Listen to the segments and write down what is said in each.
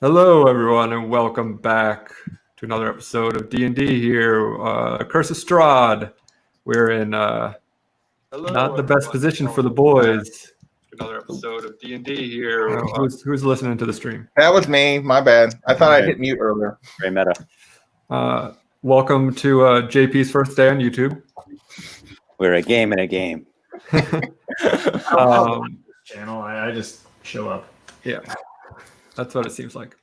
Hello, everyone, and welcome back to another episode of D&D here. Curse of Strahd. We're in not the best position for the boys. Another episode of D&D here. Who's listening to the stream? That was me. My bad. I thought I hit mute earlier. Very meta. Welcome to JP's first day on YouTube. We're a game in a game. Channel. I just show up. Yeah, that's what it seems like.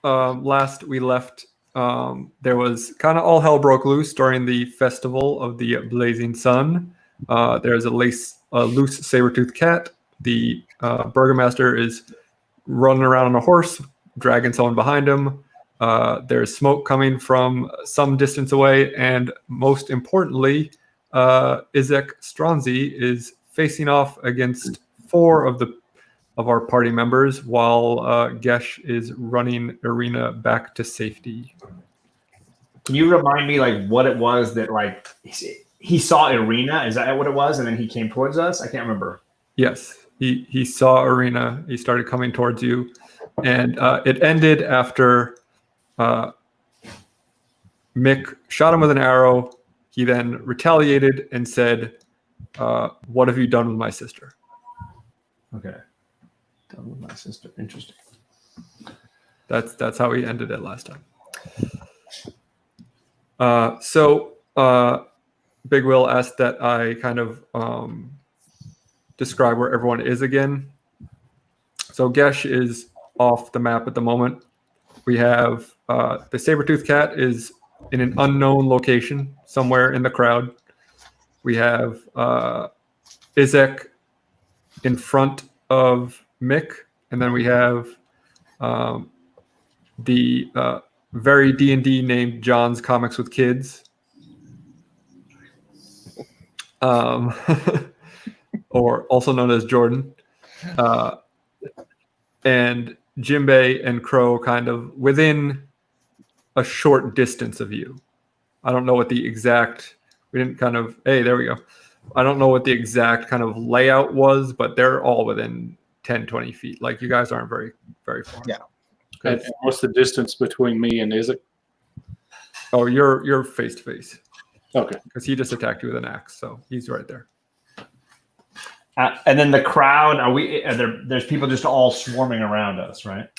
Last we left, there was kind of all hell broke loose during the festival of the blazing sun. There's a loose saber-toothed cat. The burgomaster is running around on a horse, dragging someone behind him. There's smoke coming from some distance away, and most importantly, Izek Stronzi is facing off against four of our party members, while Gesh is running Arena back to safety. Can you remind me what it was that he saw Arena? Is that what it was? And then he came towards us? I can't remember. Yes, he saw Arena. He started coming towards you, and it ended after Mick shot him with an arrow. He then retaliated and said, "What have you done with my sister?" Okay. Done with my sister. Interesting. That's how he ended it last time. Big Will asked that I kind of describe where everyone is again. So Gesh is off the map at the moment. We have the saber-toothed cat is in an unknown location somewhere in the crowd. We have Izek in front of Mick, and then we have the very D&D named John's Comics with Kids, or also known as Jordan, and Jimbei and Crow kind of within a short distance of you. I don't know what the exact, there we go. I don't know what the exact kind of layout was, but they're all within 10, 20 feet. Like, you guys aren't very, very far. Yeah. And what's the distance between me and Izek? Oh, you're face to face. Okay. Because he just attacked you with an axe, so he's right there. And then the crowd, there's people just all swarming around us, right?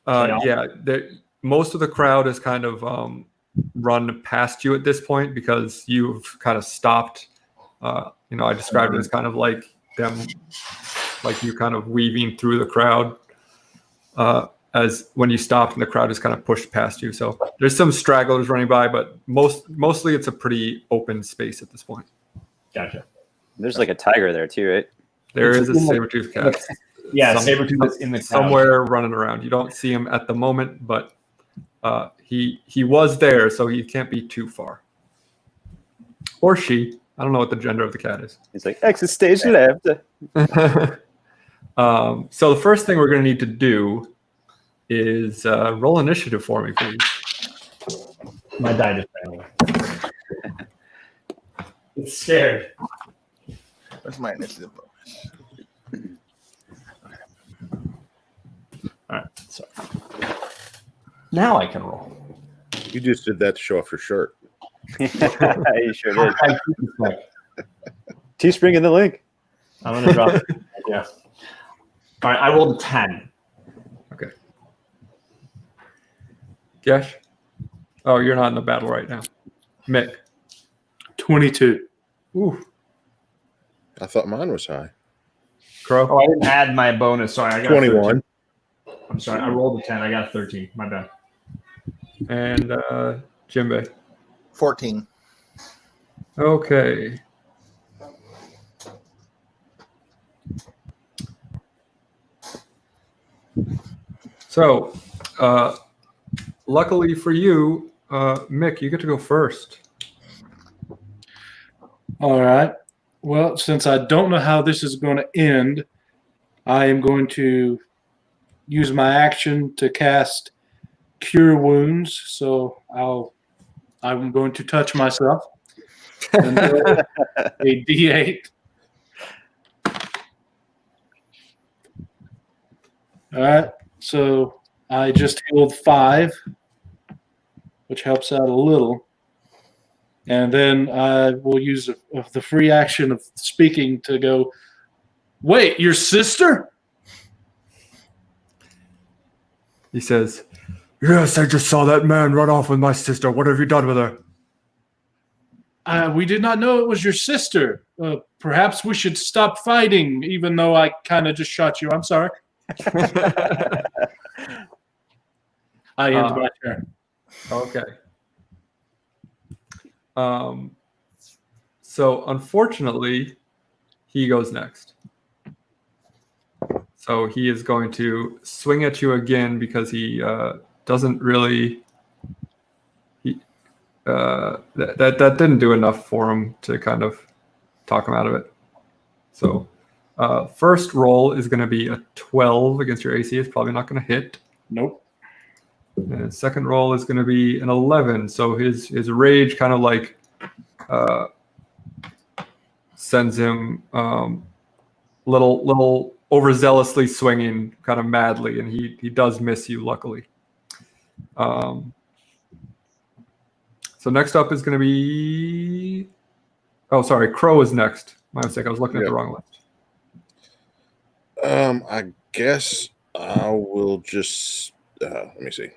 Yeah. Most of the crowd is kind of run past you at this point because you've kind of stopped. I described it as kind of like them, like you kind of weaving through the crowd as when you stopped and the crowd just kind of pushed past you. So there's some stragglers running by, but mostly it's a pretty open space at this point. Gotcha. There's like a tiger there too, right? There is a saber-toothed cat. Yeah, saber-tooth is in the crowd. Somewhere running around. You don't see him at the moment, but he was there, so he can't be too far. Or she. I don't know what the gender of the cat is. He's like, exit stage left. So the first thing we're going to need to do is roll initiative for me, please. My die just ran away. It's scared. Where's my initiative bonus? All right. So now I can roll. You just did that to show off your shirt. You sure did. Teespring in the link. I'm going to drop it. Yeah. All right. I rolled a 10. Okay. Gesh? Oh, you're not in the battle right now. Mick? 22. Ooh. I thought mine was high. Crow? Oh, I didn't add my bonus. Sorry. I got 21. I'm sorry. I rolled a 10. I got 13. My bad. And Jimbei? 14. Okay. So, luckily for you, Mick, you get to go first. All right. Well, since I don't know how this is going to end, I am going to use my action to cast Cure Wounds. So I'm going to touch myself and roll a D8 All right. So I just healed 5, which helps out a little. And then I will use the free action of speaking to go, wait, your sister? He says, "Yes, I just saw that man run off with my sister. What have you done with her?" We did not know it was your sister. Perhaps we should stop fighting, even though I kind of just shot you. I'm sorry. I end my turn. Okay. So unfortunately, he goes next. So he is going to swing at you again because he doesn't really. That didn't do enough for him to kind of talk him out of it. So first roll is going to be a 12 against your AC. It's probably not going to hit. Nope. And second roll is going to be an 11. So his rage kind of like sends him little overzealously swinging kind of madly, and he does miss you, luckily. So next up is going to be... Oh, sorry. Crow is next. My mistake. I was looking at the wrong list. I guess I will just let me see.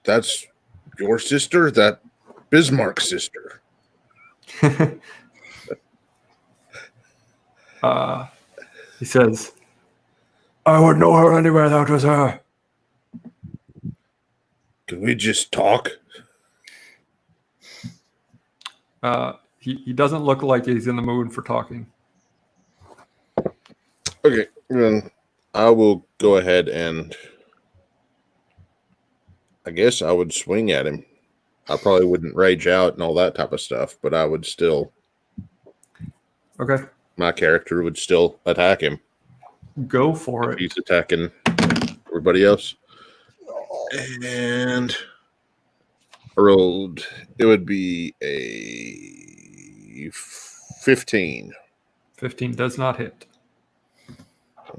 That's your sister, that Bismarck's sister. He says, "I would know her anywhere that was her." Can we just talk? He doesn't look like he's in the mood for talking. Okay, then I will go ahead and I guess I would swing at him. I probably wouldn't rage out and all that type of stuff, but I would still. Okay, My character would still attack him. go for it. He's attacking everybody else. And I rolled, it would be a 15. 15 does not hit.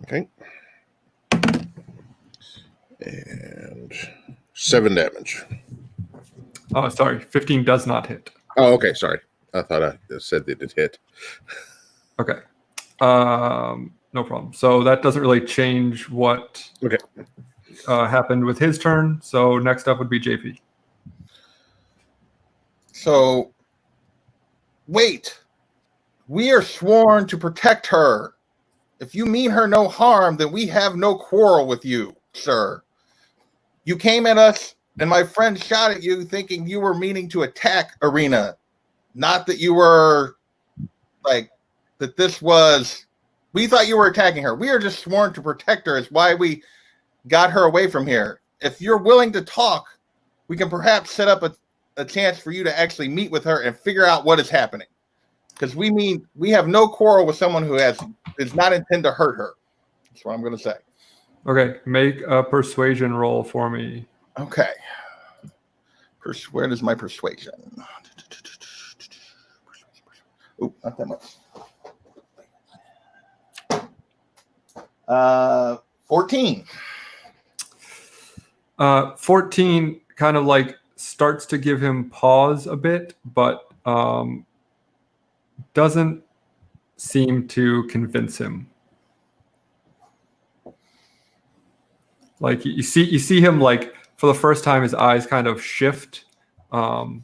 Okay. And 7 damage. Oh, sorry. 15 does not hit. Oh, okay. Sorry. I thought I said that it hit. Okay. No problem. So that doesn't really change what Okay. happened with his turn. So next up would be JP. So, wait. We are sworn to protect her. If you mean her no harm, then we have no quarrel with you, sir. You came at us, and my friend shot at you thinking you were meaning to attack Arena. Not that you were, like, that this was... We thought you were attacking her. We are just sworn to protect her. It's why we got her away from here. If you're willing to talk, we can perhaps set up a chance for you to actually meet with her and figure out what is happening. Because we have no quarrel with someone who does not intend to hurt her. That's what I'm going to say. Okay. Make a persuasion roll for me. Okay. Where is my persuasion? Oh, not that much. 14. 14 kind of like starts to give him pause a bit, but doesn't seem to convince him. Like you see him like for the first time, his eyes kind of shift to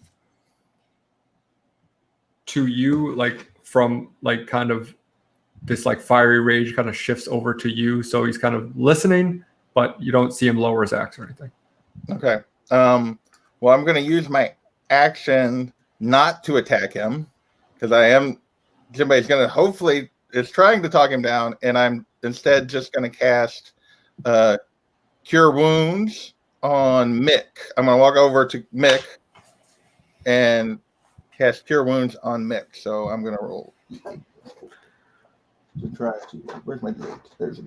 you, like from like kind of this like fiery rage kind of shifts over to you. So he's kind of listening, but you don't see him lower his axe or anything. Okay. Well, I'm going to use my action not to attack him because somebody's going to hopefully is trying to talk him down, and I'm instead just going to cast Cure Wounds on Mick. I'm going to walk over to Mick and cast Cure Wounds on Mick. So I'm going to roll. To try to. Where's my D8? There's a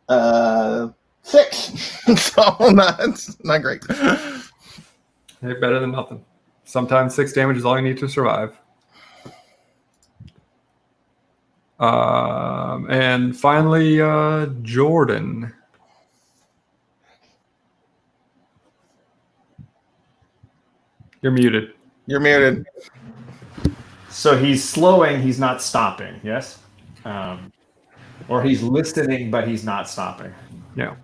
D8. 6. So not great. Hey, better than nothing. Sometimes 6 damage is all you need to survive. And finally, Jordan. You're muted. You're muted. So he's slowing, he's not stopping, yes? Or he's listening, but he's not stopping. Yeah.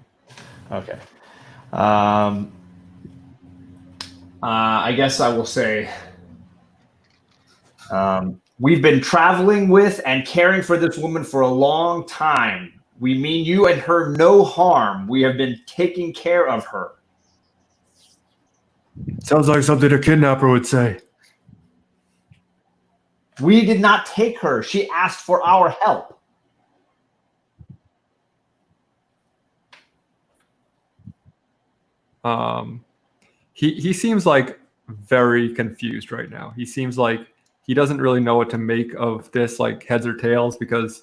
Okay. I guess I will say we've been traveling with and caring for this woman for a long time. We mean you and her no harm. We have been taking care of her. Sounds like something a kidnapper would say. We did not take her. She asked for our help. He seems like very confused right now. He seems like he doesn't really know what to make of this, like heads or tails, because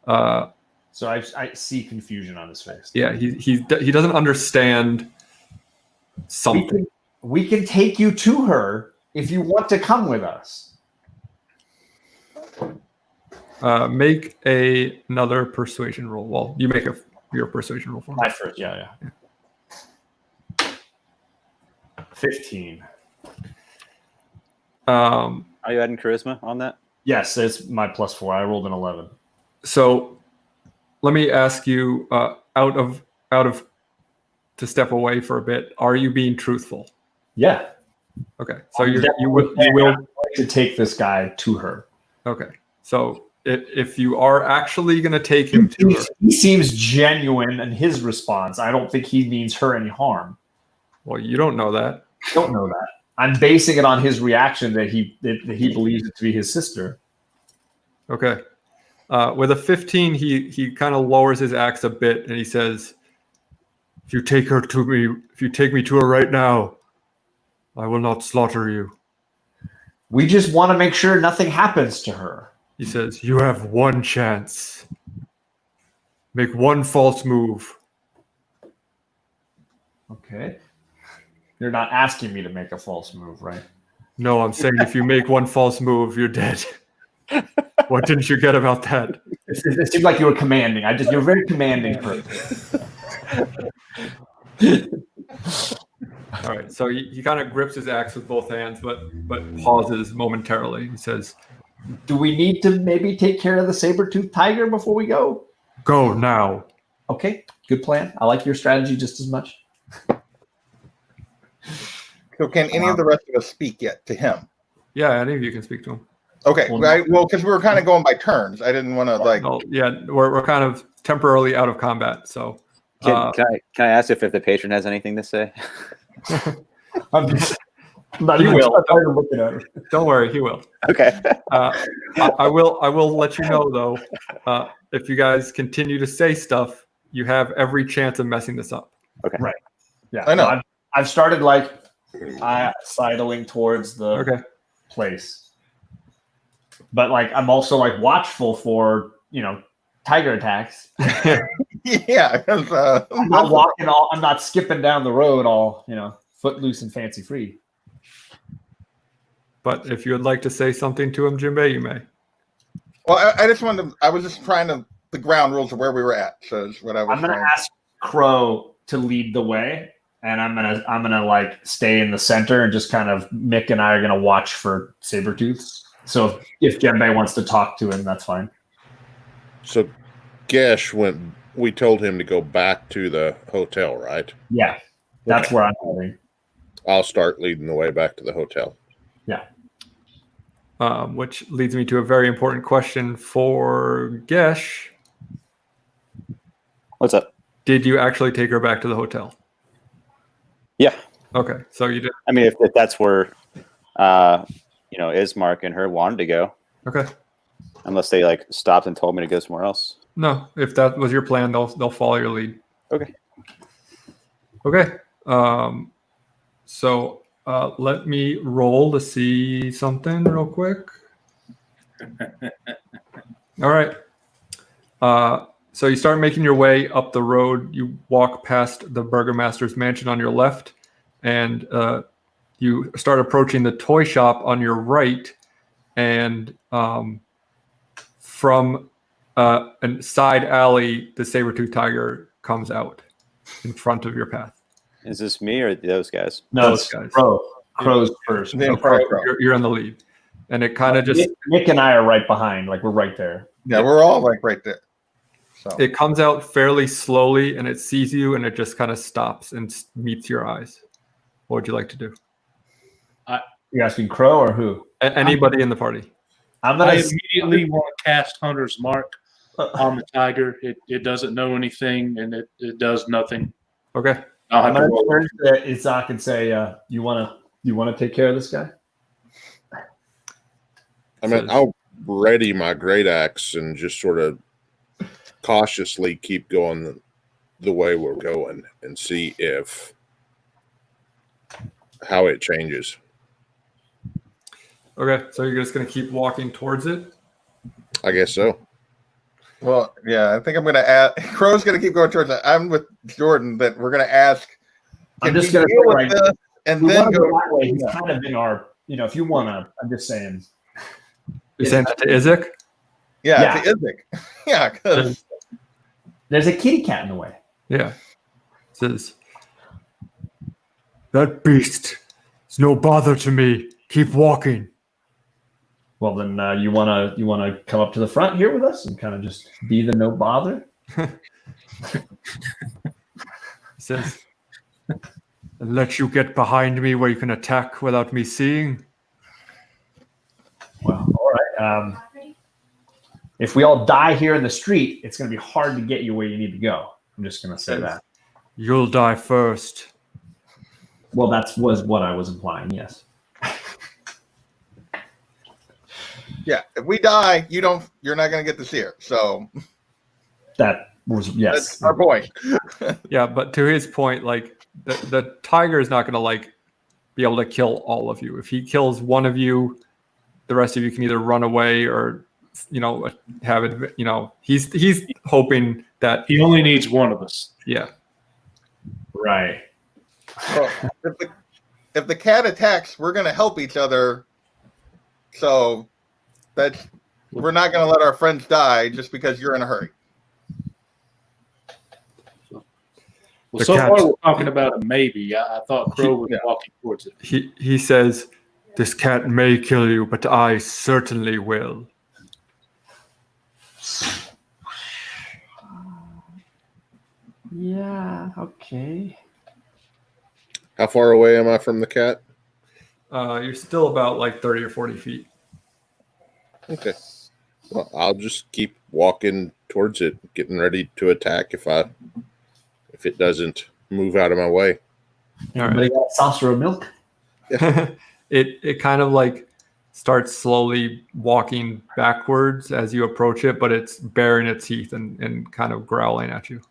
So I see confusion on his face. yeah, he doesn't understand something. We can take you to her if you want to come with us. Make another persuasion roll. Well, you make your persuasion roll for me. My first, yeah. 15. Are you adding charisma on that? Yes, it's my +4. I rolled an 11. So let me ask you, out of to step away for a bit. Are you being truthful? Yeah. Okay, so you will to take this guy to her. Okay, so if you are actually going to take him to her, He seems genuine in his response. I don't think he means her any harm. well, you don't know that. Don't know that. I'm basing it on his reaction that he believes it to be his sister. Okay, with a 15, he kind of lowers his axe a bit and he says, if you take me to her right now, I will not slaughter you. We just want to make sure nothing happens to her. He says, you have one chance. Make one false move. Okay. You're not asking me to make a false move, right? No, I'm saying if you make one false move, you're dead. What didn't you get about that? It seemed like you were commanding. You're a very commanding person. All right, so he kind of grips his axe with both hands, but pauses momentarily. He says, Do we need to maybe take care of the saber-toothed tiger before we go? go now. Okay, good plan. I like your strategy just as much. So can any of the rest of us speak yet to him? Yeah, any of you can speak to him. Okay, right. Well, because we were kind of going by turns. I didn't want to like. Well, yeah, we're kind of temporarily out of combat, so. Can I ask if the patron has anything to say? I'm just not He even will. looking at her. Don't worry, he will. Okay. I will let you know though. If you guys continue to say stuff, you have every chance of messing this up. Okay. Right. Yeah, I know. No, I've started sidling towards the place, but I'm also watchful for tiger attacks. Yeah, I'm not walking I'm not skipping down the road all footloose and fancy free. But if you would like to say something to him, Jinbei, you may. Well, I just wanted. I was just trying to the ground rules of where we were at. So is what I was. I'm gonna ask Crow to lead the way, and I'm gonna stay in the center and just kind of Mick and I are gonna watch for Sabretooths. So if Jinbei wants to talk to him, that's fine. So Gesh we told him to go back to the hotel, right? Yeah, that's where I'm heading. I'll start leading the way back to the hotel. Yeah. Which leads me to a very important question for Gesh. What's up? Did you actually take her back to the hotel? Yeah. Okay, so you did. I mean, if that's where, Ismark and her wanted to go. Okay. Unless they stopped and told me to go somewhere else. No, if that was your plan, they'll follow your lead. Okay. Okay. So let me roll to see something real quick. All right. So you start making your way up the road. You walk past the Burgomaster's mansion on your left, and you start approaching the toy shop on your right. And from and side alley, the saber-tooth tiger comes out in front of your path. Is this me or those guys? No, Those it's guys. Crow. Crow's first. Then So Crow. you're in the lead, and it kind of just Nick and I are right behind. Like we're right there. Yeah, we're all like right there. So it comes out fairly slowly, and it sees you, and it just kind of stops and meets your eyes. What would you like to do? You asking Crow or who? Anybody in the party? I'm I gonna immediately want to cast Hunter's Mark on the tiger. It doesn't know anything, and it does nothing. Okay. I'll I'm have to gonna roll. turn to Isaac and say, "You wanna take care of this guy?" I mean, I'll ready my great axe and just sort of cautiously keep going the way we're going and see how it changes. Okay. So you're just gonna keep walking towards it. I guess so. well, yeah, I think I'm gonna ask. Crow's gonna keep going towards it. I'm with Jordan that we're gonna ask. I'm can just we gonna deal say, with like, this and We then want to go. go that way. He's kind of in our. If you wanna, I'm just saying. You're saying that to Izek? Yeah, Yeah. to Izek. Yeah, because There's a kitty cat in the way. Yeah. It says, that beast is no bother to me. Keep walking. Well, then you wanna come up to the front here with us and kind of just be the no bother. It says, and let you get behind me where you can attack without me seeing. Well, all right. If we all die here in the street, it's going to be hard to get you where you need to go. I'm just going to say that. You'll die first. Well, that was what I was implying. Yes. yeah, if we die, you're not gonna get to see her. So That was yes. that's our point. Yeah, but to his point, like the tiger is not going to like be able to kill all of you. If he kills one of you, the rest of you can either run away or have it. He's hoping that He only needs one of us. yeah. Right. Well, if the cat attacks, we're gonna help each other. So we're not gonna let our friends die just because you're in a hurry. Well, The so cat- far we're talking about a maybe. I thought Crow was walking towards it. He says, this cat may kill you, but I certainly will. Yeah. Okay. How far away am I from the cat? You're still about like 30 or 40 feet. Okay. Well, I'll just keep walking towards it, getting ready to attack if it doesn't move out of my way. All Anybody got a saucer of milk? right. It kind of like starts slowly walking backwards as you approach it, but it's baring its teeth and kind of growling at you.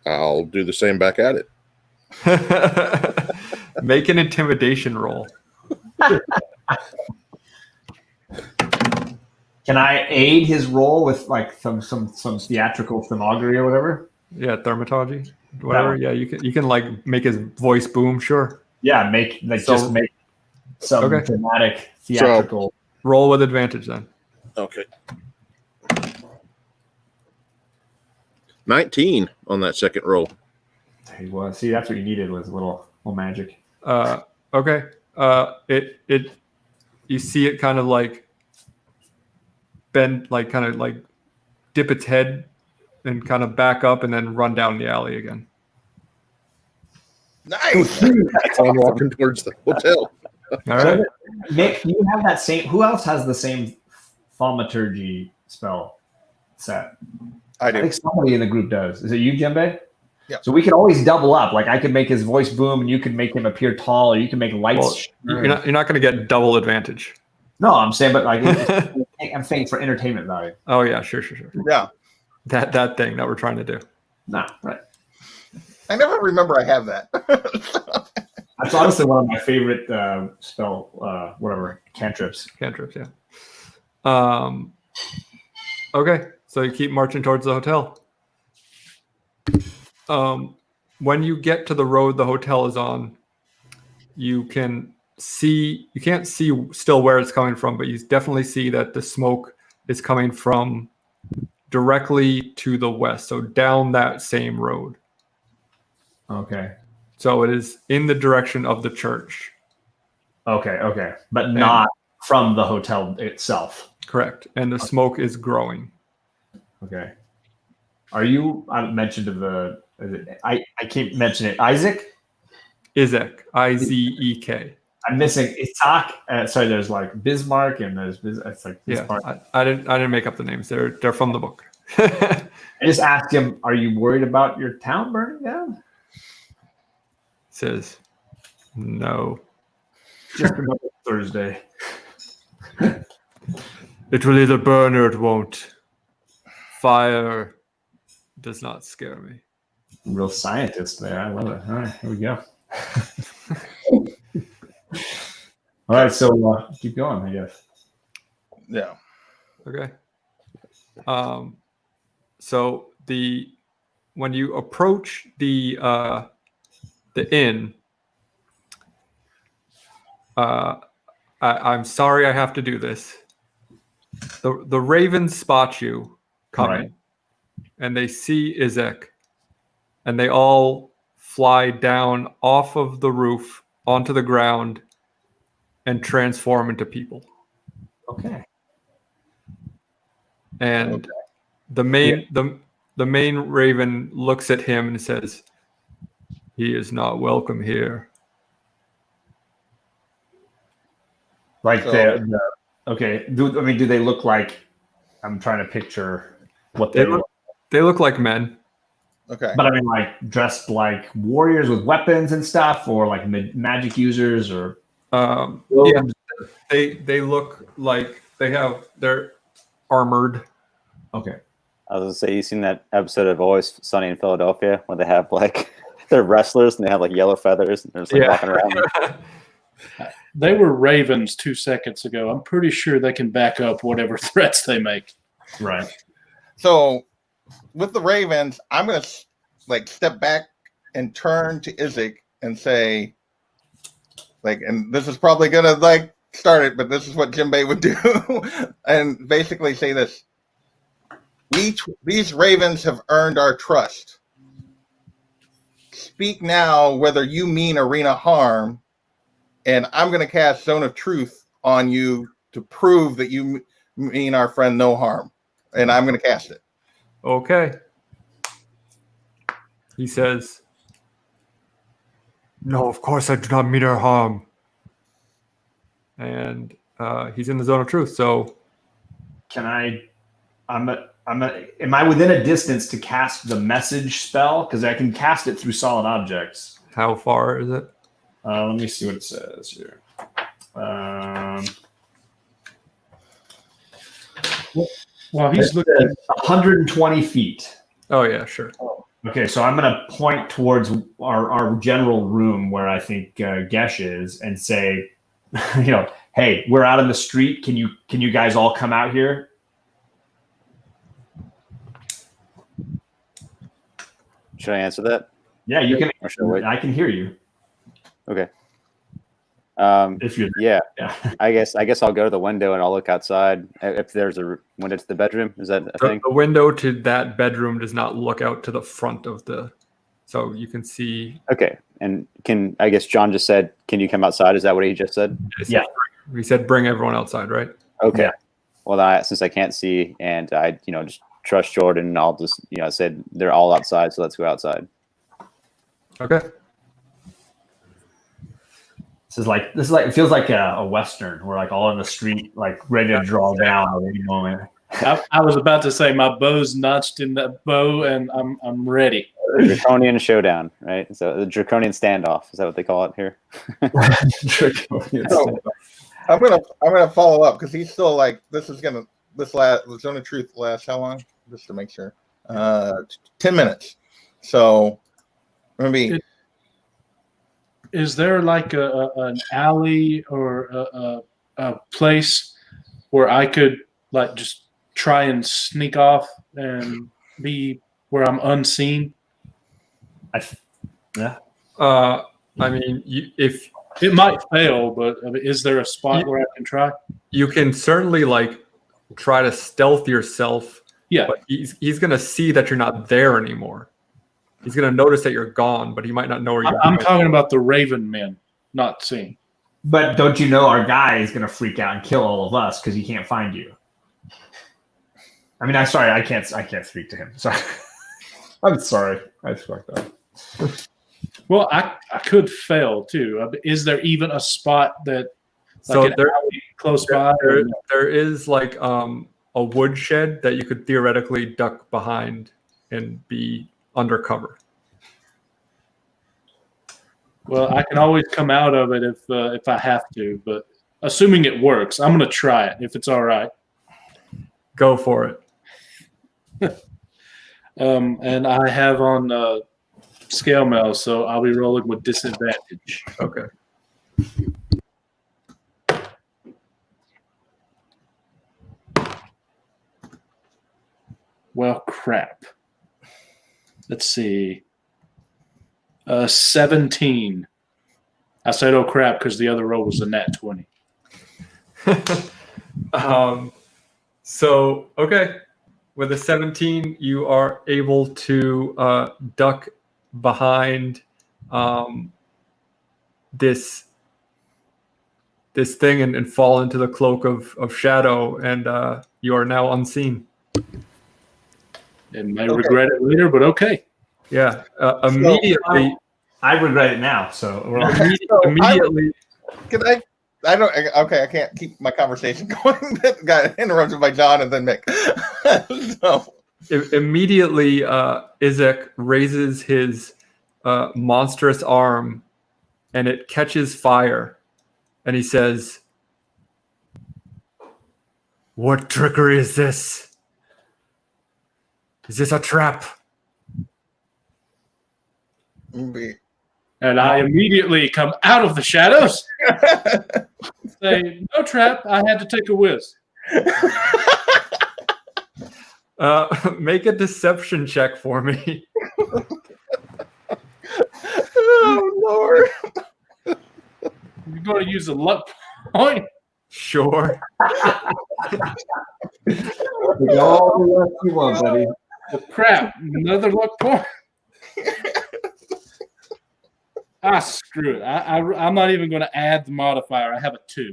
I'll do the same back at it. Make an intimidation roll. Can I aid his role with like some theatrical thermography or whatever? Yeah, thermatology, whatever. That Yeah, you can like make his voice boom. Sure. Yeah, just make some Okay. dramatic theatrical. Roll with advantage then. Okay. 19 on that second roll. Well, see, that's what you needed was a little magic. Okay. It you see it kind of like bend, like kind of like dip its head and kind of back up and then run down the alley again. Nice. I'm walking towards the hotel. All right. Nick, you have that same. Who else has the same thaumaturgy spell set? I I do. think somebody in the group does. Is it you, Jembe? Yeah. So we could always double up. Like I could make his voice boom, and you could make him appear tall, or you can make lights. Well, you're not going to get double advantage. No, I'm saying, but like I'm saying for entertainment value. Oh yeah, sure. Yeah. That thing that we're trying to do. No, right. I never remember I have that. That's honestly one of my favorite spell, cantrips. Cantrips, yeah. Okay, so you keep marching towards the hotel. When you get to the road the hotel is on, you can't see still where it's coming from, but you definitely see that the smoke is coming from directly to the west, so down that same road. Okay. So it is in the direction of the church. Okay. But not from the hotel itself. Correct. And the smoke is growing. Okay. Are you? I mentioned I can't mention it. Isaac. Izek, Izek. I'm missing Isak. Sorry, there's like Bismarck and it's like Yeah, Bismarck. I didn't make up the names. They're from the book. I just asked him, "Are you worried about your town burning down?" Says, no. Just another Thursday. It will either burn or it won't. Fire does not scare me. Real scientist there. I love it. All right, here we go. All right, so keep going, I guess. Yeah. Okay. So when you approach the inn, I'm sorry I have to do this. The ravens spot you coming, Right. and they see Izek, and they all fly down off of the roof onto the ground and transform into people. Okay. And the main raven looks at him and says, "He is not welcome here." Like So- okay. Do they look like? I'm trying to picture what They look like men. Okay. But I mean, like dressed like warriors with weapons and stuff, or like magic users, or Yeah, they look like they're armored. okay. I was gonna say, you seen that episode of Always Sunny in Philadelphia where they have like they're wrestlers and they have like yellow feathers and they're just like walking around. They were ravens 2 seconds ago. I'm pretty sure they can back up whatever threats they make. Right. So with the Ravens, I'm gonna like step back and turn to Izek and say, like, and this is probably gonna like start it, but this is what Jimbei would do, and basically say this: these Ravens have earned our trust. Speak now whether you mean Arena harm, and I'm gonna cast Zone of Truth on you to prove that you mean our friend no harm, and I'm gonna cast it. Okay. He says, "No, of course I do not mean her harm." And he's in the zone of truth. So Can am I within a distance to cast the message spell? Because I can cast it through solid objects. how far is it? Let me see what it says here. Well, he's looking. 120 feet. Oh yeah, sure. Okay, so I'm going to point towards our general room where I think Gesh is and say, hey, we're out in the street. Can you guys all come out here? Should I answer that? Yeah, you can. Or should I wait? I can hear you. Okay. If you're Yeah, yeah. I guess I'll go to the window and I'll look outside. If there's a window to the bedroom, is that a thing? The window to that bedroom does not look out to the front of so you can see. Okay. And I guess John just said, can you come outside? Is that what he just said? Yeah. We said bring everyone outside, right? Okay. Yeah. Well, since I can't see and I, just trust Jordan, I'll just, I said they're all outside, so let's go outside. Okay. This is like it feels like a western. We're like all in the street, like ready to draw down at any moment. I was about to say my bow's notched in that bow, and I'm ready. Draconian showdown, right? So the Draconian standoff, is that what they call it here? So, I'm gonna follow up because he's still like the Zone of Truth lasts how long? Just to make sure. 10 minutes. So maybe Is there like an alley or a place where I could like just try and sneak off and be where I'm unseen? Yeah. I mean, if It might fail, but I mean, is there a spot where I can try? you can certainly like try to stealth yourself Yeah, but he's going to see that you're not there anymore. He's going to notice that you're gone, but he might not know where you're I'm going. talking about the Raven men, not seeing. But don't you know our guy is going to freak out and kill all of us because he can't find you? I mean, I'm sorry, I can't speak to him. Sorry, I'm sorry, I fucked up. Well, I could fail too. Is there even a spot that So an alley close by? there is like a woodshed that you could theoretically duck behind and be undercover. Well, I can always come out of it if I have to, but assuming it works, I'm going to try it if it's all right. Go for it. And I have on scale mail, so I'll be rolling with disadvantage. Okay. Well, crap. Let's see. 17. I said, oh, crap, because the other roll was a nat 20. So, okay. With a 17, you are able to duck behind this thing and fall into the cloak of shadow, and you are now unseen. And may regret it later, but okay. Yeah. Immediately. I regret it now. So we're all Immediately. Can I? I don't. Okay, I can't keep my conversation going. Got interrupted by John and then Mick. So. Immediately, Izek raises his monstrous arm, and it catches fire, and he says, "What trickery is this? Is this a trap?" And I immediately come out of the shadows. Say, no trap. I had to take a whiz. Make a deception check for me. Oh Lord! You're going to use a luck point. Sure. all the luck you want, buddy. Oh, crap. Another luck point. Screw it. I'm not even going to add the modifier. I have a 2.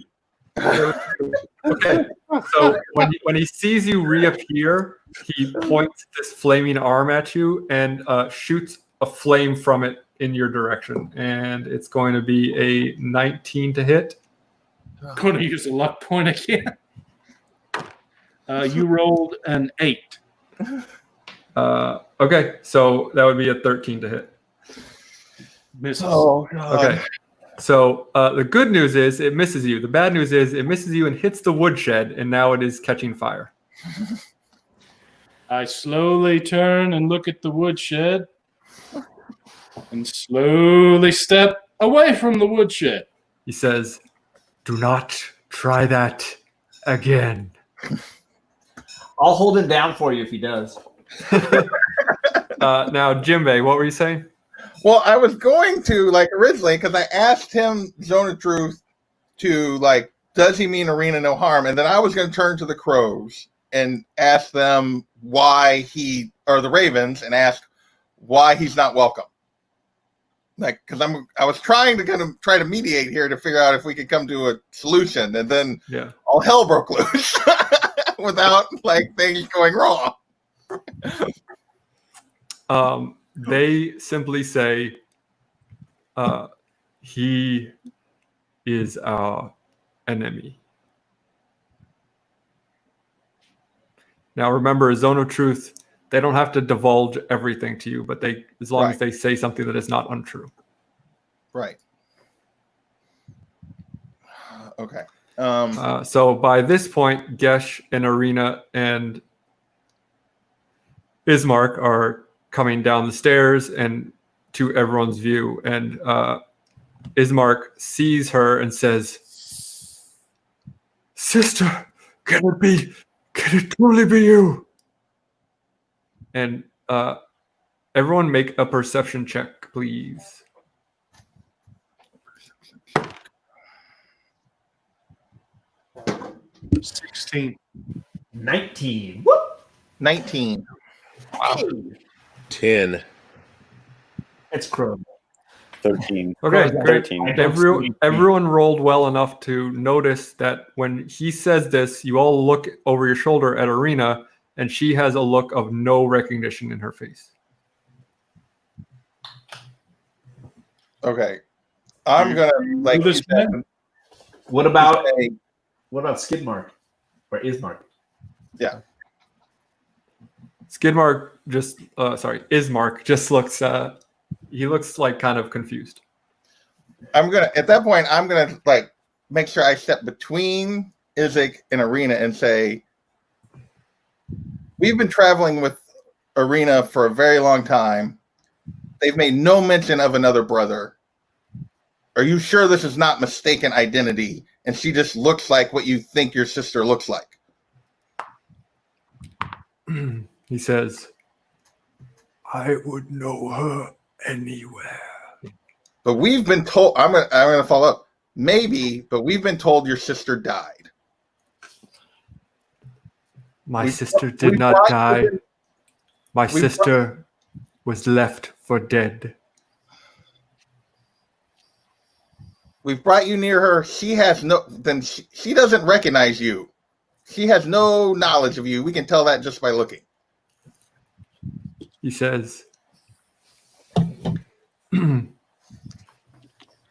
Okay. So when he sees you reappear, he points this flaming arm at you and shoots a flame from it in your direction. And it's going to be a 19 to hit. Going to use a luck point again. You rolled an 8. Okay. So that would be a 13 to hit. Misses. Oh God. Okay. So the good news is it misses you. The bad news is it misses you and hits the woodshed, and now it is catching fire. I slowly turn and look at the woodshed and slowly step away from the woodshed. He says, "Do not try that again." I'll hold him down for you if he does. Now, Jimbei, what were you saying? Well, I was going to originally because I asked him Zone of Truth to does he mean arena no harm, and then I was going to turn to the crows and ask them why the ravens and ask why he's not welcome. Because I was trying to try to mediate here to figure out if we could come to a solution, and then all hell broke loose without things going wrong. They simply say, he is our enemy. Now, remember, Zone of Truth, they don't have to divulge everything to you, but as long as they say something that is not untrue. Right. Okay. So by this point, Gesh and Arena and Ismark are coming down the stairs and to everyone's view. And Ismark sees her and says, "Sister, can it truly be you?" And everyone make a perception check, please. 16. 19. Whoop! 19. Wow. 10. It's Crow. 13. Okay, Crow's great. 13. I don't see anything. Everyone rolled well enough to notice that when he says this, you all look over your shoulder at Arena, and she has a look of no recognition in her face. Okay. I'm going to, like, this you said, What about say, Skidmark? Or Ismark? yeah. Skidmark just, Ismark just looks, he looks like kind of confused. At that point, I'm going to, like, make sure I step between Izzy and Arena and say, we've been traveling with Arena for a very long time. They've made no mention of another brother. Are you sure this is not mistaken identity? And she just looks like what you think your sister looks like. He says, I would know her anywhere. But we've been told, I'm gonna follow up. Maybe, but we've been told your sister died. My We- sister we did not brought die. you- My we sister was left for dead. We've brought you near her. She has no, then she doesn't recognize you. She has no knowledge of you. We can tell that just by looking. He says,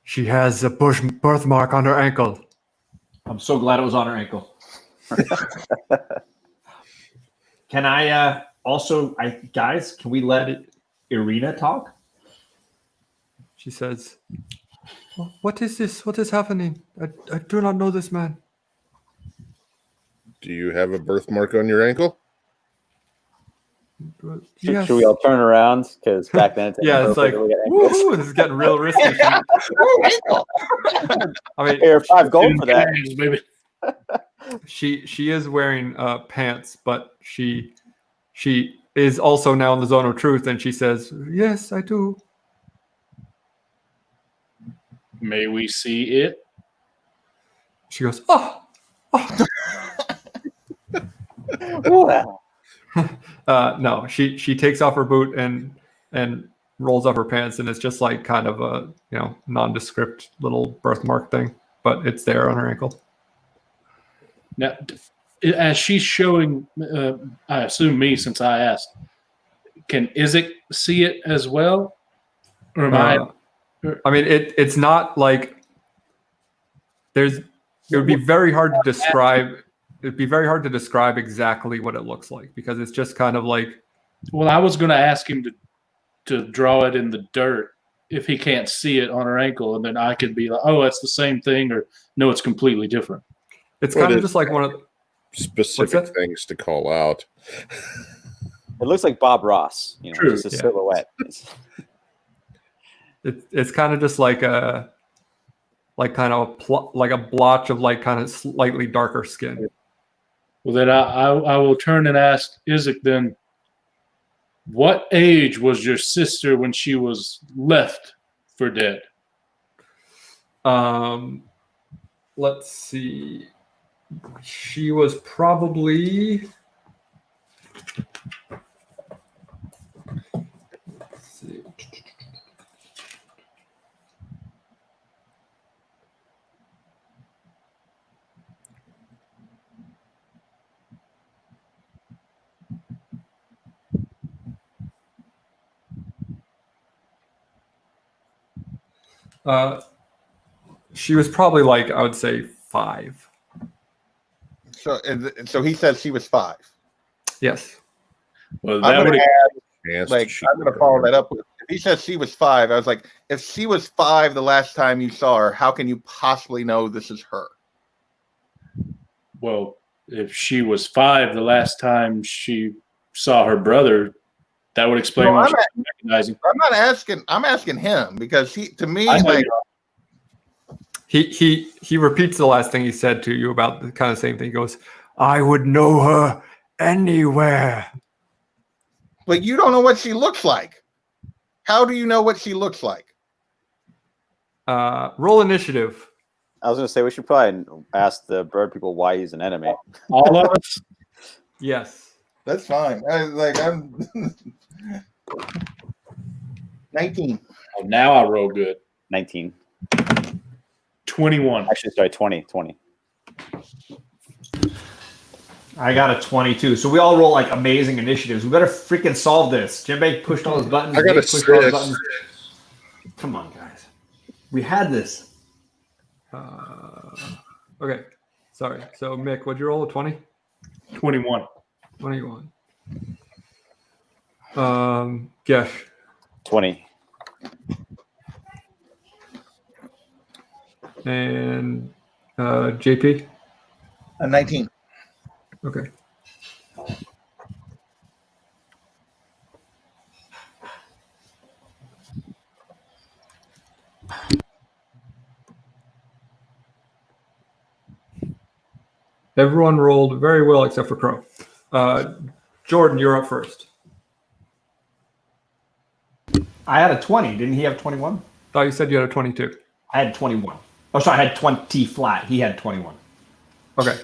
she has a birthmark on her ankle. I'm so glad it was on her ankle. Can I also, guys, can we let Irina talk? She says, what is this? What is happening? I do not know this man. Do you have a birthmark on your ankle? Yes. Should we all turn around? Because back then, Yeah, it's like, woohoo, this is getting real risky. I mean, Here, 5 gold for that. Gangs, baby. she is wearing pants, but she is also now in the zone of truth, and she says, yes, I do. May we see it? She goes, oh. No, she takes off her boot and rolls up her pants, and it's just like kind of a nondescript little birthmark thing, but it's there on her ankle. Now, as she's showing, I assume me since I asked, can Izzy see it as well? Or am I mean, it's not like it would be very hard to describe. It'd be very hard to describe exactly what it looks like because it's just kind of like. Well, I was going to ask him to draw it in the dirt if he can't see it on her ankle, and then I could be like, oh, it's the same thing, or no, it's completely different. It's kind of just like one of specific things to call out. It looks like Bob Ross, True, just a yeah. silhouette. It's kind of just like a kind of like a blotch of like kind of slightly darker skin. Well, then I will turn and ask Izzy then, what age was your sister when she was left for dead? Let's see. She was probably. Let's see. She was probably like, I would say 5. So he says she was 5. Yes. Well, I'm that would going to follow that up with. If he says she was 5, I was like, if she was 5 the last time you saw her, how can you possibly know this is her? well, if she was 5 the last time she saw her brother, that would explain No, why she's recognizing. I'm not asking. I'm asking him because to me, I know like, He repeats the last thing he said to you about the kind of same thing. He goes, I would know her anywhere. but you don't know what she looks like. How do you know what she looks like? Roll initiative. I was going to say we should probably ask the bird people why he's an enemy. All of us. Yes. That's fine. I'm 19. Oh, now I roll good. 19. 21. Actually, sorry, 20. 20. I got a 22. So we all roll like amazing initiatives. We better freaking solve this. Jimbei pushed all his buttons. I got a Nick pushed all his 6. buttons. Come on, guys. We had this. Okay. Sorry. So Mick, what'd you roll? A 20? 21. 21. Gesh. 20. And JP. 19. Okay. Everyone rolled very well except for Crow. Jordan, you're up first. I had a 20. Didn't he have 21? Thought you said you had a 22. I had 21. Oh, sorry. I had 20 flat. He had 21. Okay.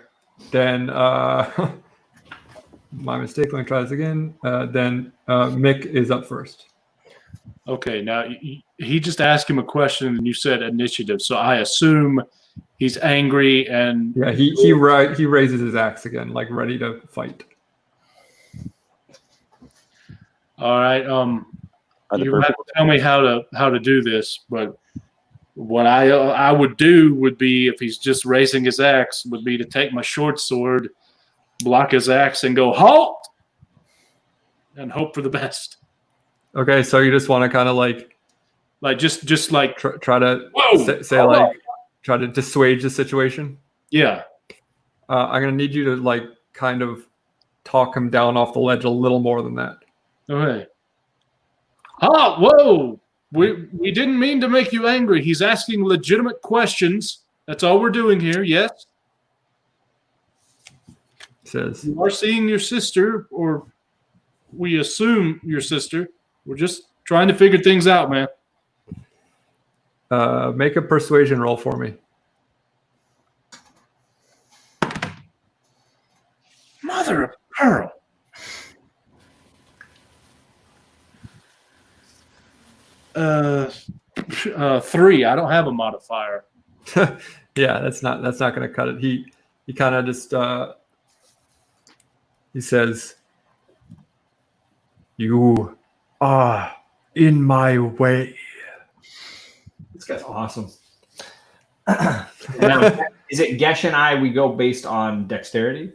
Then my mistake. Let me try this again. Then Mick is up first. Okay, now he just asked him a question and you said initiative. So I assume he's angry and Yeah, he raises his axe again, like ready to fight. all right. You have to tell me how to do this, but what I would do would be, if he's just raising his axe, would be to take my short sword, block his axe, and go halt, and hope for the best. Okay, so you just want to kind of like just like try to whoa, say like try to dissuade the situation. yeah. I'm gonna need you to like kind of talk him down off the ledge a little more than that. Okay. Ah, whoa! We didn't mean to make you angry. He's asking legitimate questions. That's all we're doing here. Yes. Says You are seeing your sister, or we assume your sister. We're just trying to figure things out, man. make a persuasion roll for me. Mother of pearl. Three. I don't have a modifier. Yeah, that's not going to cut it. He kind of just he says, "You are in my way." This guy's awesome. Now, is it Gesh and I? We go based on dexterity.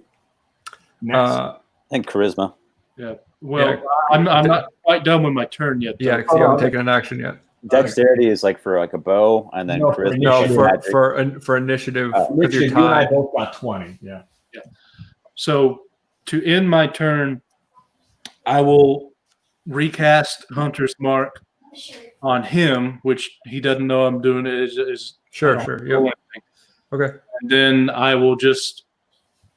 Next. I think charisma. Yeah. Well, Yeah. I'm not quite done with my turn yet. Though. Yeah, because you haven't taken an action yet. Dexterity is like for like a bow, and then No, for charisma. No, is for initiative. Because Richard, you're you and I tied. both got 20. Yeah. So to end my turn, I will recast Hunter's Mark on him, which he doesn't know I'm doing it. Is Sure. roll Yep. anything. Okay. And then I will just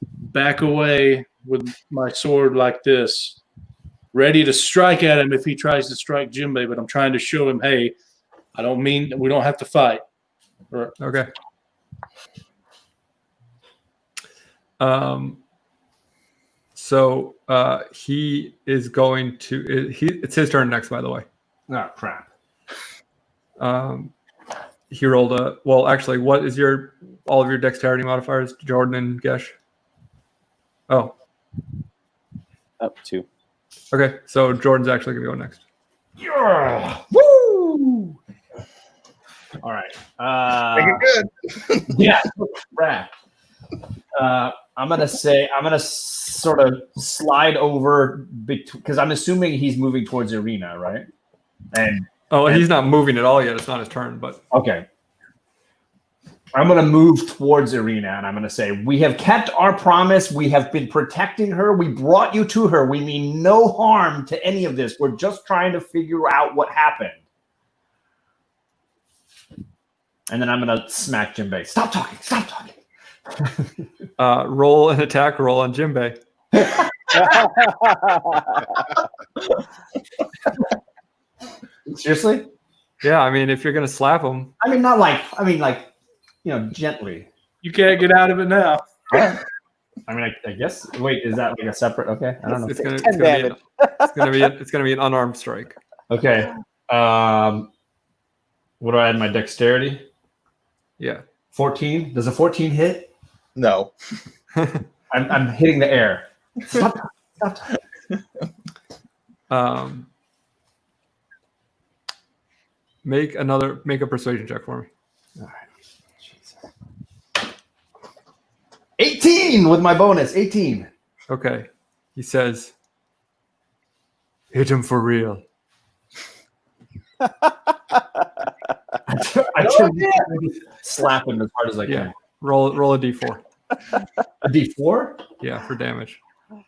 back away with my sword like this, ready to strike at him if he tries to strike Jimbei. But I'm trying to show him, hey, I don't mean we don't have to fight. Or, Okay. So he is going to. It's his turn next, by the way. Oh, crap. He rolled a. Well, actually, what is all of your dexterity modifiers, Jordan and Gesh? Oh, Up 2. okay. So Jordan's actually gonna go next. Yeah. Woo! All right. Make it good. Yeah. Crap. I'm gonna sort of slide over because I'm assuming he's moving towards the arena, right? And He's not moving at all yet. It's not his turn, but okay. I'm going to move towards Arena and I'm going to say, we have kept our promise. We have been protecting her. We brought you to her. We mean no harm to any of this. We're just trying to figure out what happened. And then I'm going to smack Jimbei. Stop talking. Stop talking. roll an attack roll on Jimbei. Seriously? Yeah, I mean, if you're gonna slap him, I mean, not like, gently. you can't get out of it now. I mean, I guess. Wait, is that like a separate? Okay, I don't know. It's gonna, 10 damage. it's gonna be an unarmed strike. Okay. What do I add my dexterity? Yeah. 14. Does a 14 hit? No. I'm hitting the air. Stop. Make a persuasion check for me. All right. Jesus. 18 with my bonus. 18. Okay. He says, "Hit him for real." I try to slap him as hard as I Yeah. can. Roll a d4. A D4? Yeah, for damage.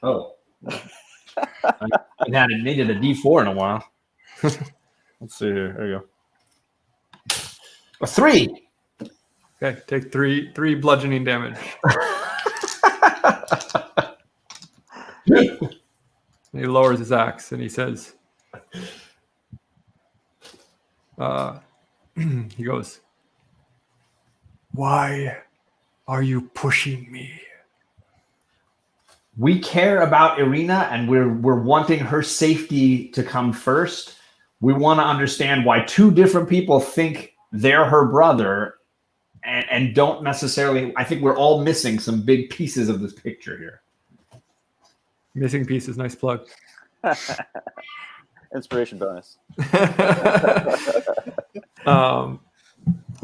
Oh. I haven't needed a D4 in a while. Let's see here. There you go. A 3. Okay, take three bludgeoning damage. And he lowers his axe and he says, he goes, "Why are you pushing me?" We care about Irina and we're wanting her safety to come first. We want to understand why two different people think they're her brother and don't necessarily. I think we're all missing some big pieces of this picture here. Missing pieces, nice plug. Inspiration bonus.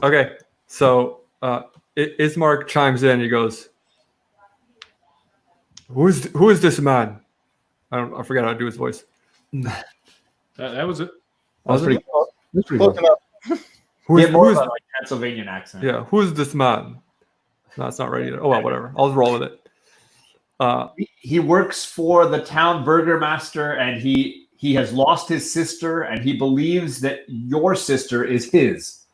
Okay, so Ismark chimes in. He goes, "Who is this man?" I forgot how to do his voice. That was it. That's pretty Close close. enough. Who He is, had more who of is a like, Transylvanian accent. yeah? Who is this man? No, it's not ready yet. Oh well, whatever. I'll roll with it. He works for the town burgomaster and he has lost his sister and he believes that your sister is his.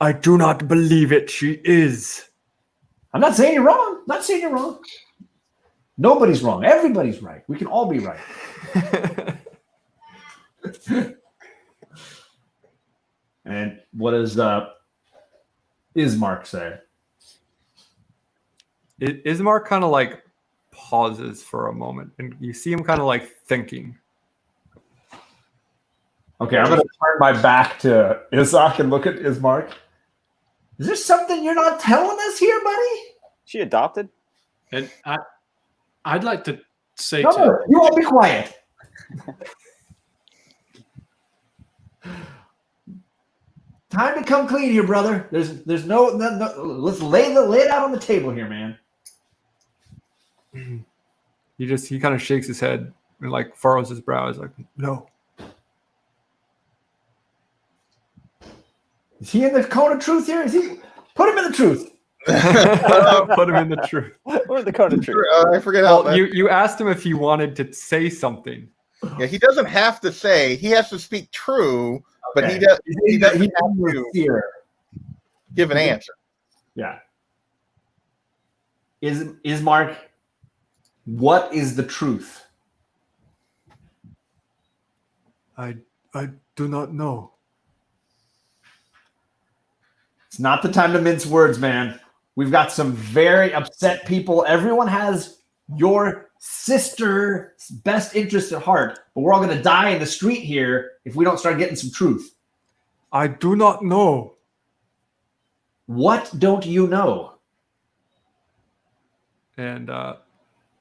I do not believe it. She is. I'm not saying you're wrong. Not saying you're wrong. Nobody's wrong. Everybody's right. We can all be right. And what does Ismark say? Ismark kind of like pauses for a moment, and you see him kind of like thinking. Okay, I'm going to turn my back to Isaac and look at Ismark. Is there something you're not telling us here, buddy? She adopted? And I'd like to say No, you all be quiet. Time to come clean here, brother. There's no let's lay it out on the table here, man. He kind of shakes his head and like furrows his brow. He's like, "No." Is he in the cone of truth here? Is he? Put him in the truth. Put him in the truth. Or the cone of truth? I forget how. Well, you asked him if he wanted to say something. Yeah, he doesn't have to say. He has to speak true, but Okay. he doesn't He have to fear. give an answer. Yeah. Ismark, what is the truth? I do not know. It's not the time to mince words, man. We've got some very upset people. Everyone has your sister's best interest at heart, but we're all going to die in the street here if we don't start getting some truth. I do not know. What don't you know? And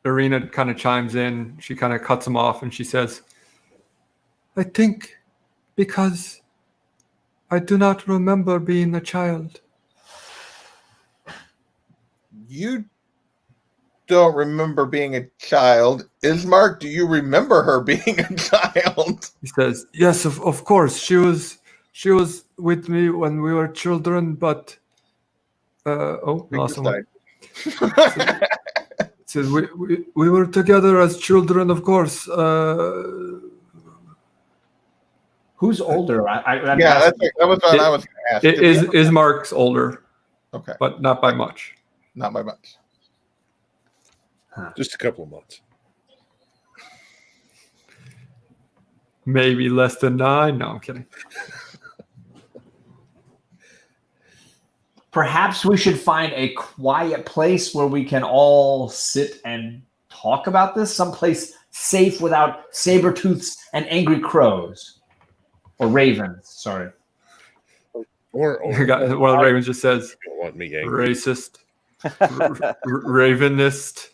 Irina kind of chimes in. She kind of cuts him off and she says, "I think because I do not remember being a child." You don't remember being a child. Ismark, do you remember her being a child? He says, "Yes, of course. She was with me when we were children, but we lost someone. Says we were together as children, of course. Who's older? Yeah, that was what I was going to ask. Ismark's older, Okay, but not by much. not by much. Just a couple of months. Maybe less than 9. No, I'm kidding. Perhaps we should find a quiet place where we can all sit and talk about this. Someplace safe without saber-tooths and angry crows. Or ravens, sorry. Or One of the ravens just says, you don't want me angry. racist, ravenist.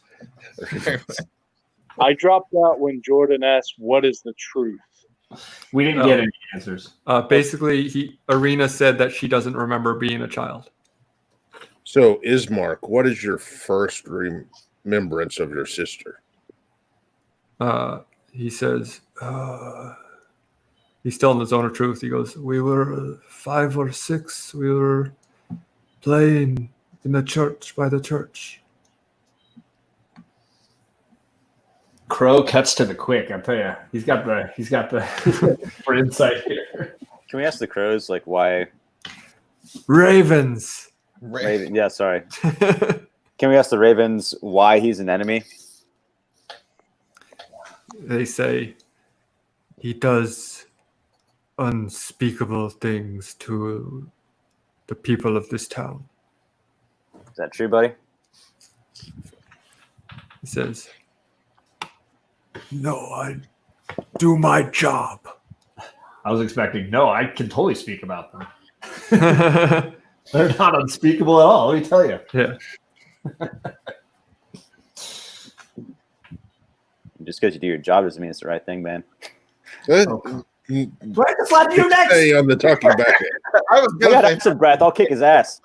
I dropped out when Jordan asked, "What is the truth?" We didn't get any answers. Basically, Arena said that she doesn't remember being a child. So, Ismark, what is your first remembrance of your sister? He says, he's still in the zone of truth. He goes, we were 5 or 6. We were playing in the church, by the church. Crow cuts to the quick. I tell you, he's got the for insight here. Can we ask the crows like why? Ravens. Raven, yeah, sorry. Can we ask the ravens why he's an enemy? They say he does unspeakable things to the people of this town. Is that true, buddy? He says, no, I do my job. I was expecting, no, I can totally speak about them. They're not unspeakable at all, let me tell you. Yeah. Just because you do your job doesn't mean it's the right thing, man. Do I have to slap you next? Stay on the talking back. I was We gonna got say acid breath. I'll kick his ass.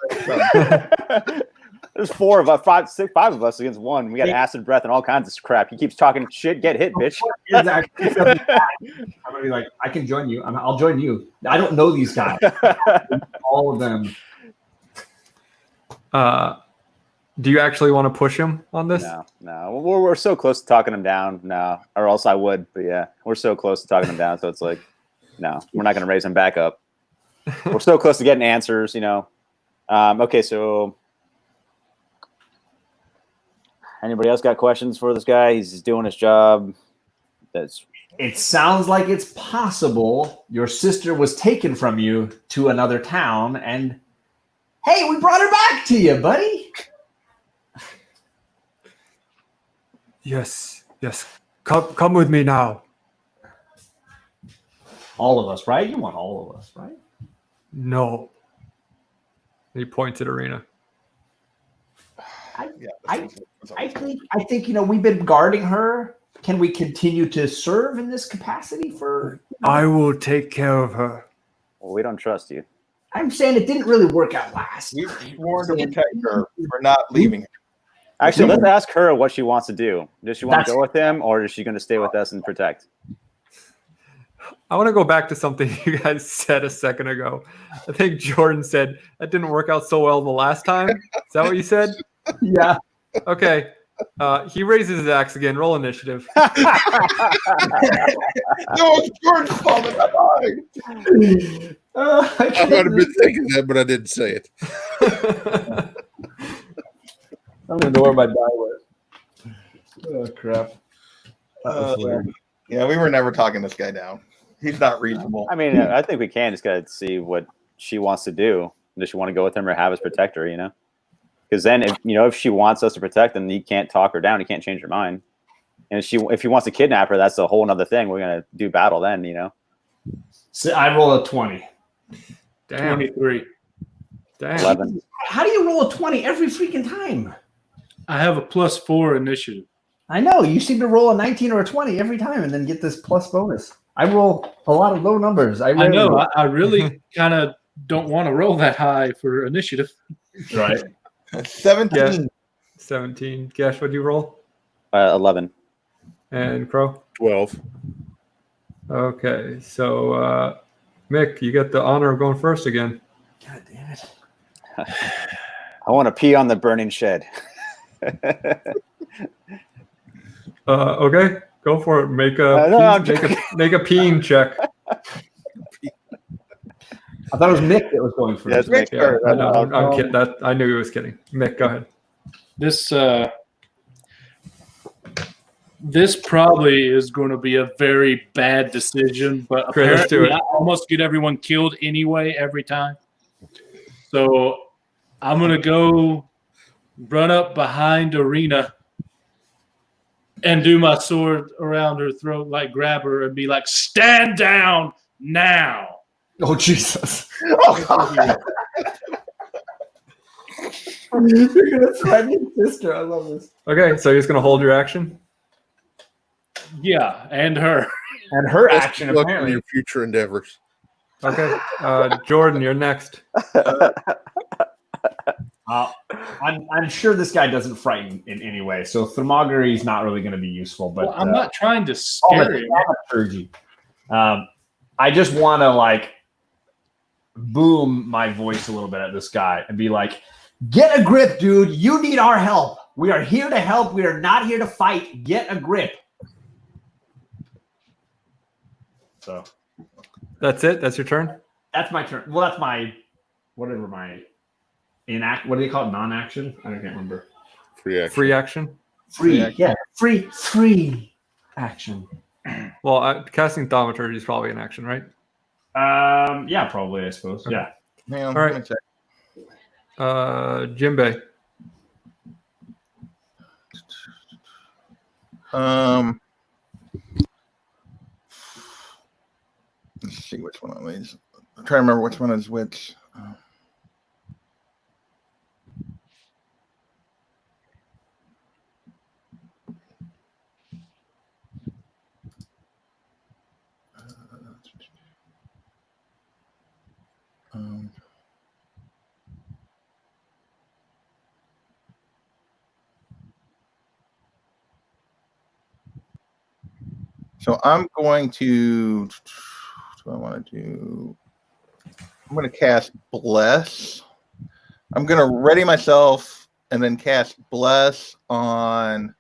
There's 4 of us, 5 of us against 1. We got acid breath and all kinds of crap. He keeps talking shit. Get hit, bitch. I'm gonna be like, I can join you. I'll join you. I don't know these guys. All of them. Do you actually want to push him on this? No. We're so close to talking him down. No, or else I would. But yeah, we're so close to talking him down. So it's like, no, we're not going to raise him back up. We're so close to getting answers, you know. Okay, so anybody else got questions for this guy? He's doing his job. It sounds like it's possible your sister was taken from you to another town, and hey, we brought her back to you, buddy. Yes. Come with me now. All of us, right? You want all of us, right? No. He points at Arena. I think we've been guarding her. Can we continue to serve in this capacity for? I will take care of her. Well, we don't trust you. I'm saying it didn't really work out last. we sworn to protect her for not leaving her. Actually, let's ask her what she wants to do. Does she want to go with him, or is she going to stay with us and protect? I want to go back to something you guys said a second ago. I think Jordan said that didn't work out so well the last time. Is that what you said? Yeah. Okay. He raises his axe again. Roll initiative. No, it's George's fault. I might have been thinking that, but I didn't say it. I'm gonna know where my die was. Oh crap! Yeah, we were never talking this guy down. He's not reasonable. I mean, I think we can just got to see what she wants to do. Does she want to go with him or have us protect her? You know, because then if she wants us to protect him, he can't talk her down. He can't change her mind. And if he wants to kidnap her, that's a whole other thing. We're gonna do battle then. You know. So I roll a 20. Damn. 23. Damn. 11. How do you roll a 20 every freaking time? I have a +4 initiative. I know you seem to roll a 19 or a 20 every time, and then get this plus bonus. I roll a lot of low numbers. I know. I really kind of don't want to roll that high for initiative. Right. 17. Yeah. 17. Gash, what'd you roll? 11. And Crow? 12. Okay. So, Mick, you get the honor of going first again. God damn it. I want to pee on the burning shed. Okay. Go for it. Make a peeing check. I thought it was Mick that was going first. Yes, Mick. Yeah, I know. I'm kidding. I knew he was kidding. Mick, go ahead. This probably is going to be a very bad decision, but Great, let's do apparently it. I almost get everyone killed anyway every time. So I'm gonna go run up behind Arena and do my sword around her throat, like grab her and be like, "Stand down now!" Oh Jesus! Oh, God. You're gonna threaten your sister. I love this. Okay, so you're just gonna hold your action. Yeah, and her. And her Best action of luck in apparently. your future endeavors. Okay, Jordan, you're next. I'm sure this guy doesn't frighten in any way, so thermogamy is not really going to be useful. But Well, I'm not trying to scare him. thaumaturgy. I just want to like boom my voice a little bit at this guy and be like, "Get a grip, dude! You need our help. We are here to help. We are not here to fight. Get a grip." So That's it. That's your turn. that's my turn. Well, that's my whatever my what do they call it? Non-action? I can't remember. Free action. Free action. Free action. Well, casting thaumaturgy is probably an action, right? Yeah, probably. I suppose. Okay. Yeah. Man, All right. let me check. Jimbei. Let's see which one of these. I'm trying to remember which one is which. So I'm going to. What do I want to do? I'm going to cast Bless. I'm going to ready myself and then cast Bless on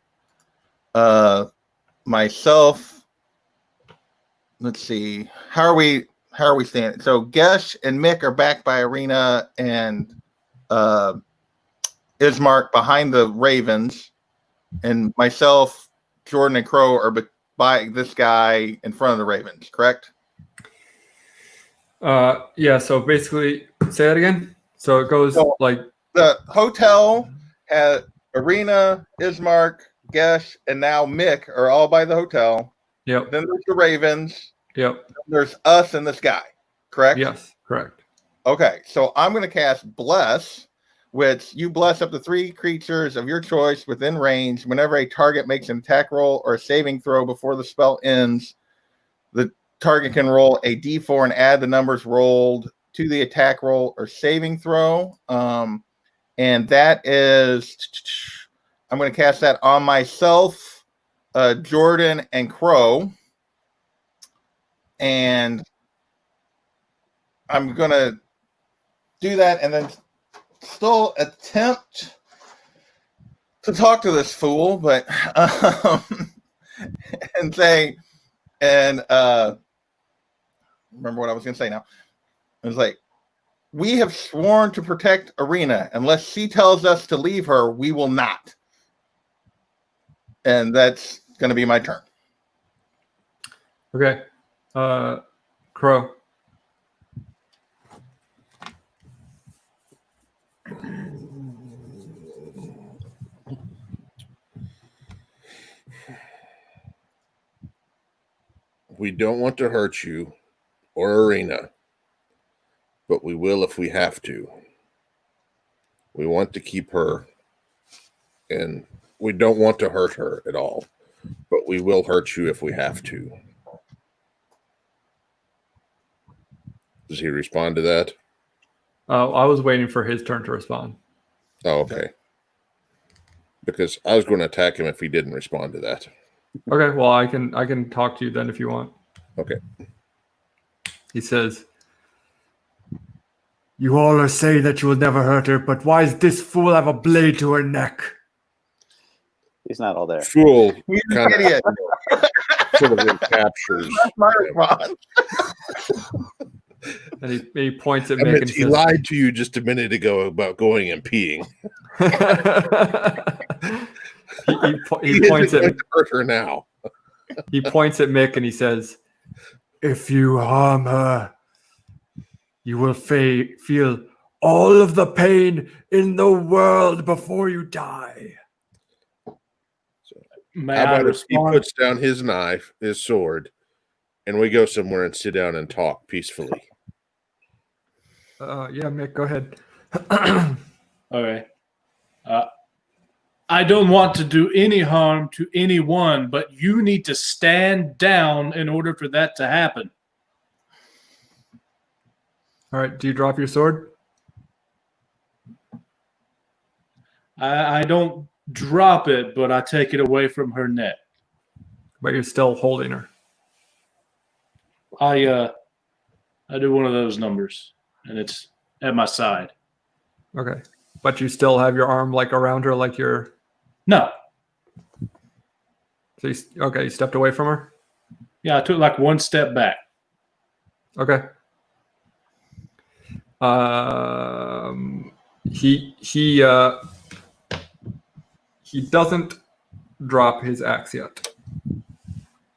myself. Let's see. How are we standing? So Gesh and Mick are back by Arena and Ismark behind the Ravens, and myself, Jordan, and Crow are by this guy in front of the Ravens, correct? Yeah, so basically, say that again. So it goes So- like, The hotel has Arena, Ismark, Gesh, and now Mick are all by the hotel. yep, Then there's the Ravens. yep, There's us and this guy, correct? yes, correct. Okay, so I'm going to cast Bless, which you bless up to 3 creatures of your choice within range. Whenever a target makes an attack roll or a saving throw before the spell ends, the target can roll a d4 and add the numbers rolled to the attack roll or saving throw. And that is, I'm going to cast that on myself, Jordan, and Crow. And I'm going to do that and then still attempt to talk to this fool, but and say, and remember what I was going to say now. It was like, we have sworn to protect Arena. Unless she tells us to leave her, we will not. And that's going to be my turn. Okay, Crow. We don't want to hurt you or Arena, but we will if we have to. We want to keep her, and we don't want to hurt her at all, but we will hurt you if we have to. Does he respond to that? I was waiting for his turn to respond. Oh, okay. Because I was going to attack him if he didn't respond to that. Okay, well, I can talk to you then if you want. Okay. He says, "You all are saying that you will never hurt her, but why does this fool have a blade to her neck?" He's not all there. Fool He's an kind of idiot. sort of captures. That's my response. And he points at I Mick meant and he says, lied to you just a minute ago about going and peeing. he points isn't going at to hurt her now. he points at Mick and he says, "If you harm her, you will feel all of the pain in the world before you die. May How I about if he respond? puts down his knife, his sword, and we go somewhere and sit down and talk peacefully? Yeah, Mick, go ahead. Okay. I don't want to do any harm to anyone, but you need to stand down in order for that to happen. All right, do you drop your sword? I don't drop it, but I take it away from her neck. But you're still holding her. I do one of those numbers, and it's at my side. Okay. But you still have your arm like around her like you're... No. So you stepped away from her? Yeah, I took like one step back. Okay. He doesn't drop his axe yet.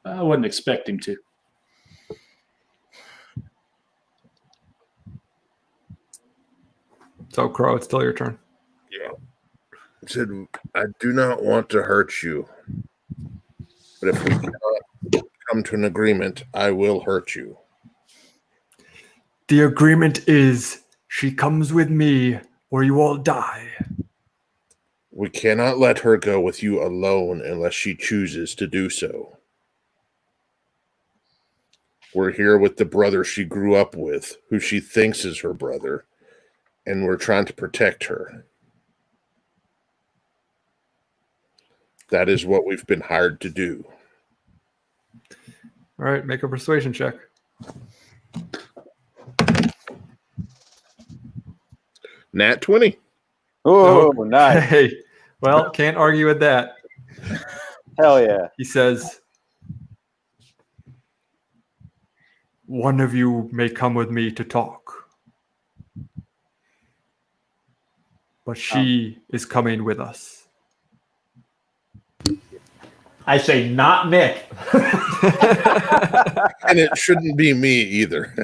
I wouldn't expect him to. So Crow, it's still your turn. Yeah. He said, I do not want to hurt you, but if we cannot come to an agreement, I will hurt you. The agreement is she comes with me or you all die. We cannot let her go with you alone unless she chooses to do so. We're here with the brother she grew up with, who she thinks is her brother, and we're trying to protect her. That is what we've been hired to do. All right, make a persuasion check. Nat 20. Oh, nice. Hey, well, can't argue with that. Hell yeah. He says, one of you may come with me to talk. But she is coming with us. I say not Mick. And it shouldn't be me either.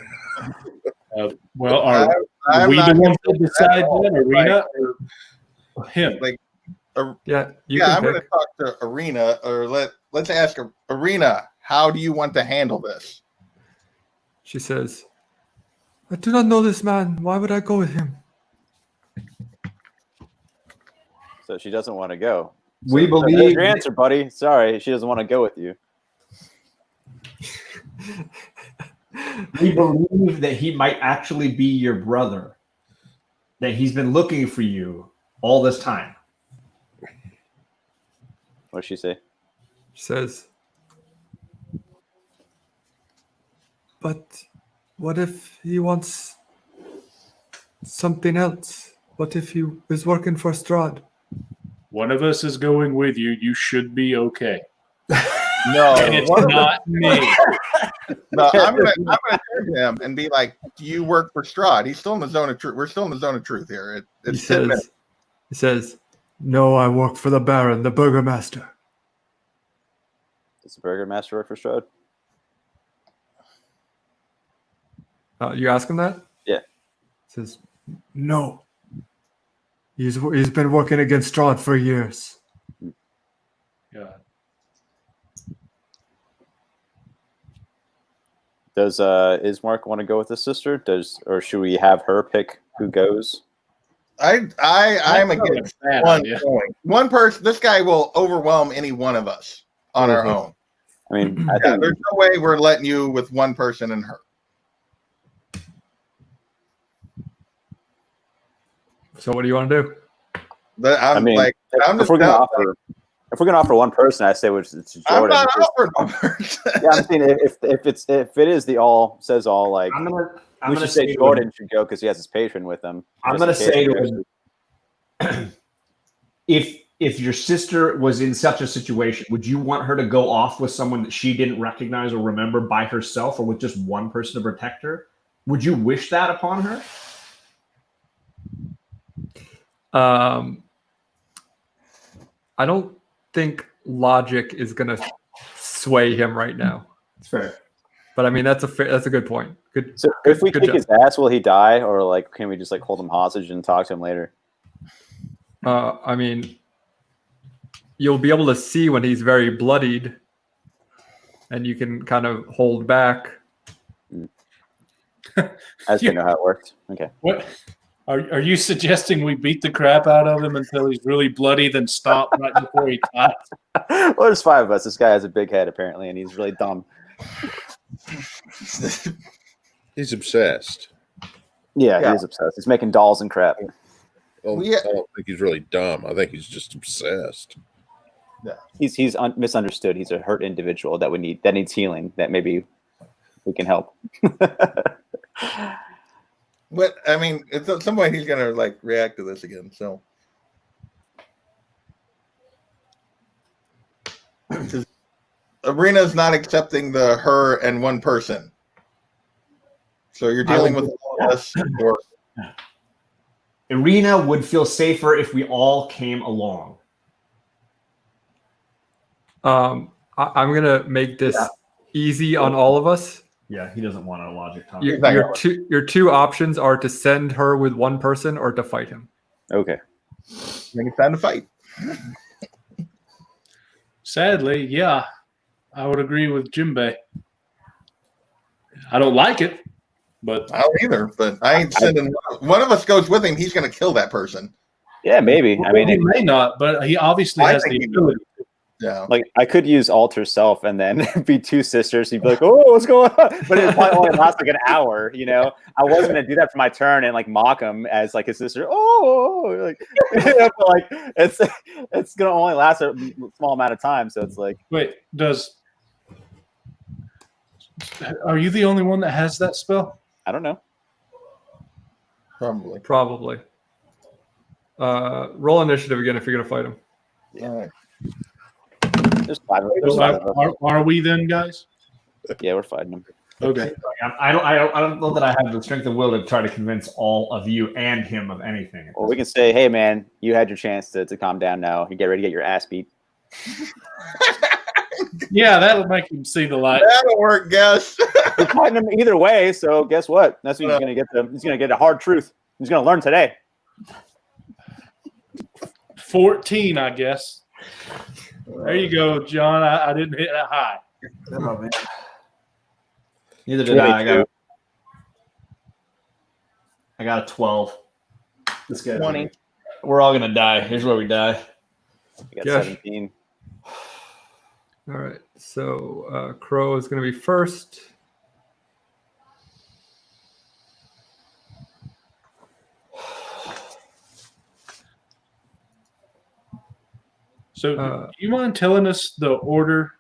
Well, are I'm we not the ones gonna that decide at all. that, Arena or him? Like, Yeah, you I'm can going to pick. talk to Arena, or let's ask Arena, how do you want to handle this? She says, I do not know this man. Why would I go with him? So she doesn't want to go. We So there's believe your answer, buddy. Sorry, she doesn't want to go with you. we believe that he might actually be your brother. That he's been looking for you all this time. What'd she say? She says, but what if he wants something else? What if he is working for Strahd? One of us is going with you. You should be okay. No, And it's not me. no, I'm gonna turn to him and be like, "Do you work for Strahd?" He's still in the zone of truth. We're still in the zone of truth here. It's 10 minutes. He says, no, I work for the Baron, the Burgomaster. Does the Burgomaster work for Strahd? You ask him that? Yeah. He says, no. He's been working against Strahd for years. Yeah. Does Ismark want to go with his sister? Or should we have her pick who goes? I'm against Bad one idea. going. One person. This guy will overwhelm any one of us on our Mhm. own. I mean, I Yeah, think there's no way we're letting you with one person and her. So what do you want to do? I'm I mean, like, I'm if just we're gonna down, offer one person, I say it's I'm Jordan. not because- offering one person. Yeah, I'm saying if it is the all says all, like I'm gonna we should say say Jordan should go because he has his patron with him. I'm just gonna in case say he to goes- him, if your sister was in such a situation, would you want her to go off with someone that she didn't recognize or remember by herself, or with just one person to protect her? Would you wish that upon her? I don't think logic is going to sway him right now. It's fair. But I mean, that's a good point Good. So good, if we good kick job. his ass, will he die, or like can we just like hold him hostage and talk to him later? I mean, you'll be able to see when he's very bloodied, and you can kind of hold back. I just didn't know how it worked. Okay. What are you suggesting? We beat the crap out of him until he's really bloody, then stop right before he dies? Well, there's 5 of us. This guy has a big head apparently, and he's really dumb. He's obsessed. Yeah, Yeah. he is obsessed. He's making dolls and crap. Well, We- I don't think he's really dumb. I think he's just obsessed. He's misunderstood. He's a hurt individual that needs healing. That maybe we can help. But I mean, at some point he's gonna like react to this again. So, 'cause Arena's not accepting the her and one person. So you're dealing with all of us. Or Irina would feel safer if we all came along. I'm gonna make this easy on all of us. Yeah, he doesn't want a logic talk. Your two options are to send her with one person or to fight him. Okay. it's time to fight. Sadly, yeah, I would agree with Jimbei. I don't like it, but I don't either, but I ain't sending one of us goes with him. He's gonna kill that person. Yeah, maybe. I mean, he may not, but he obviously I has think the he ability. Yeah. like I could use alter self and then be 2 sisters. He'd be like, "Oh, what's going on?" But it probably only lasts like an hour. You know, I wasn't gonna do that for my turn and like mock him as like his sister. Oh, like, but, like it's gonna only last a small amount of time. So it's like, Wait, are you the only one that has that spell? I don't know. Probably. Roll initiative again if you're gonna fight him. All right. There's 5 of us. Are we then, guys? Yeah, we're fighting him. Okay. I don't know that I have the strength of will to try to convince all of you and him of anything. Or we can say, "Hey, man, you had your chance to calm down. Now you get ready to get your ass beat." Yeah, that'll make him see the light. That'll work, Gus. We're fighting him either way. So guess what? That's what he's gonna get. He's gonna get a hard truth. He's gonna learn today. 14, I guess. There you go, John. I didn't hit that high. Neither did I. I got a 12. This guy. 20. We're all gonna die. Here's where we die. We got Gosh. 17. All right. So Crow is gonna be first. So, do you mind telling us the order?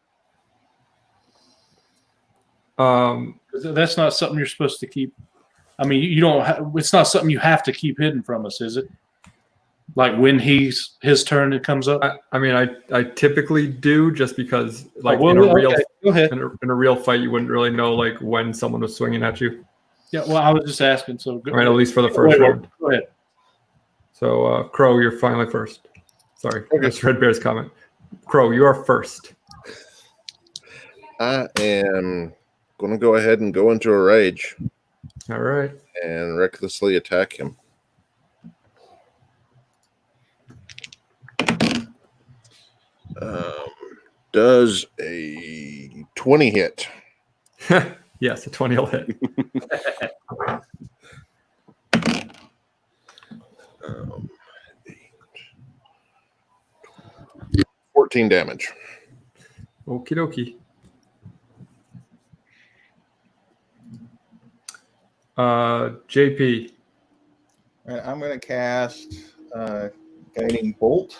Um, 'Cause that's not something you're supposed to keep. I mean, you don't. It's not something you have to keep hidden from us, is it? Like when his turn it comes up. I mean, I typically do just because, like, well, in a real okay, go ahead. in a real fight, you wouldn't really know like when someone was swinging at you. Yeah. Well, I was just asking. So, go, Right, at least for the first round. Go ahead. So, Crow, you're finally first. Sorry, Okay. that's Red Bear's comment. Crow, you are first. I am going to go ahead and go into a rage All right. and recklessly attack him. Does a 20 hit? Yes, a 20 will hit. 14 damage. Okie dokie. JP. All right, I'm going to cast Guiding Bolt.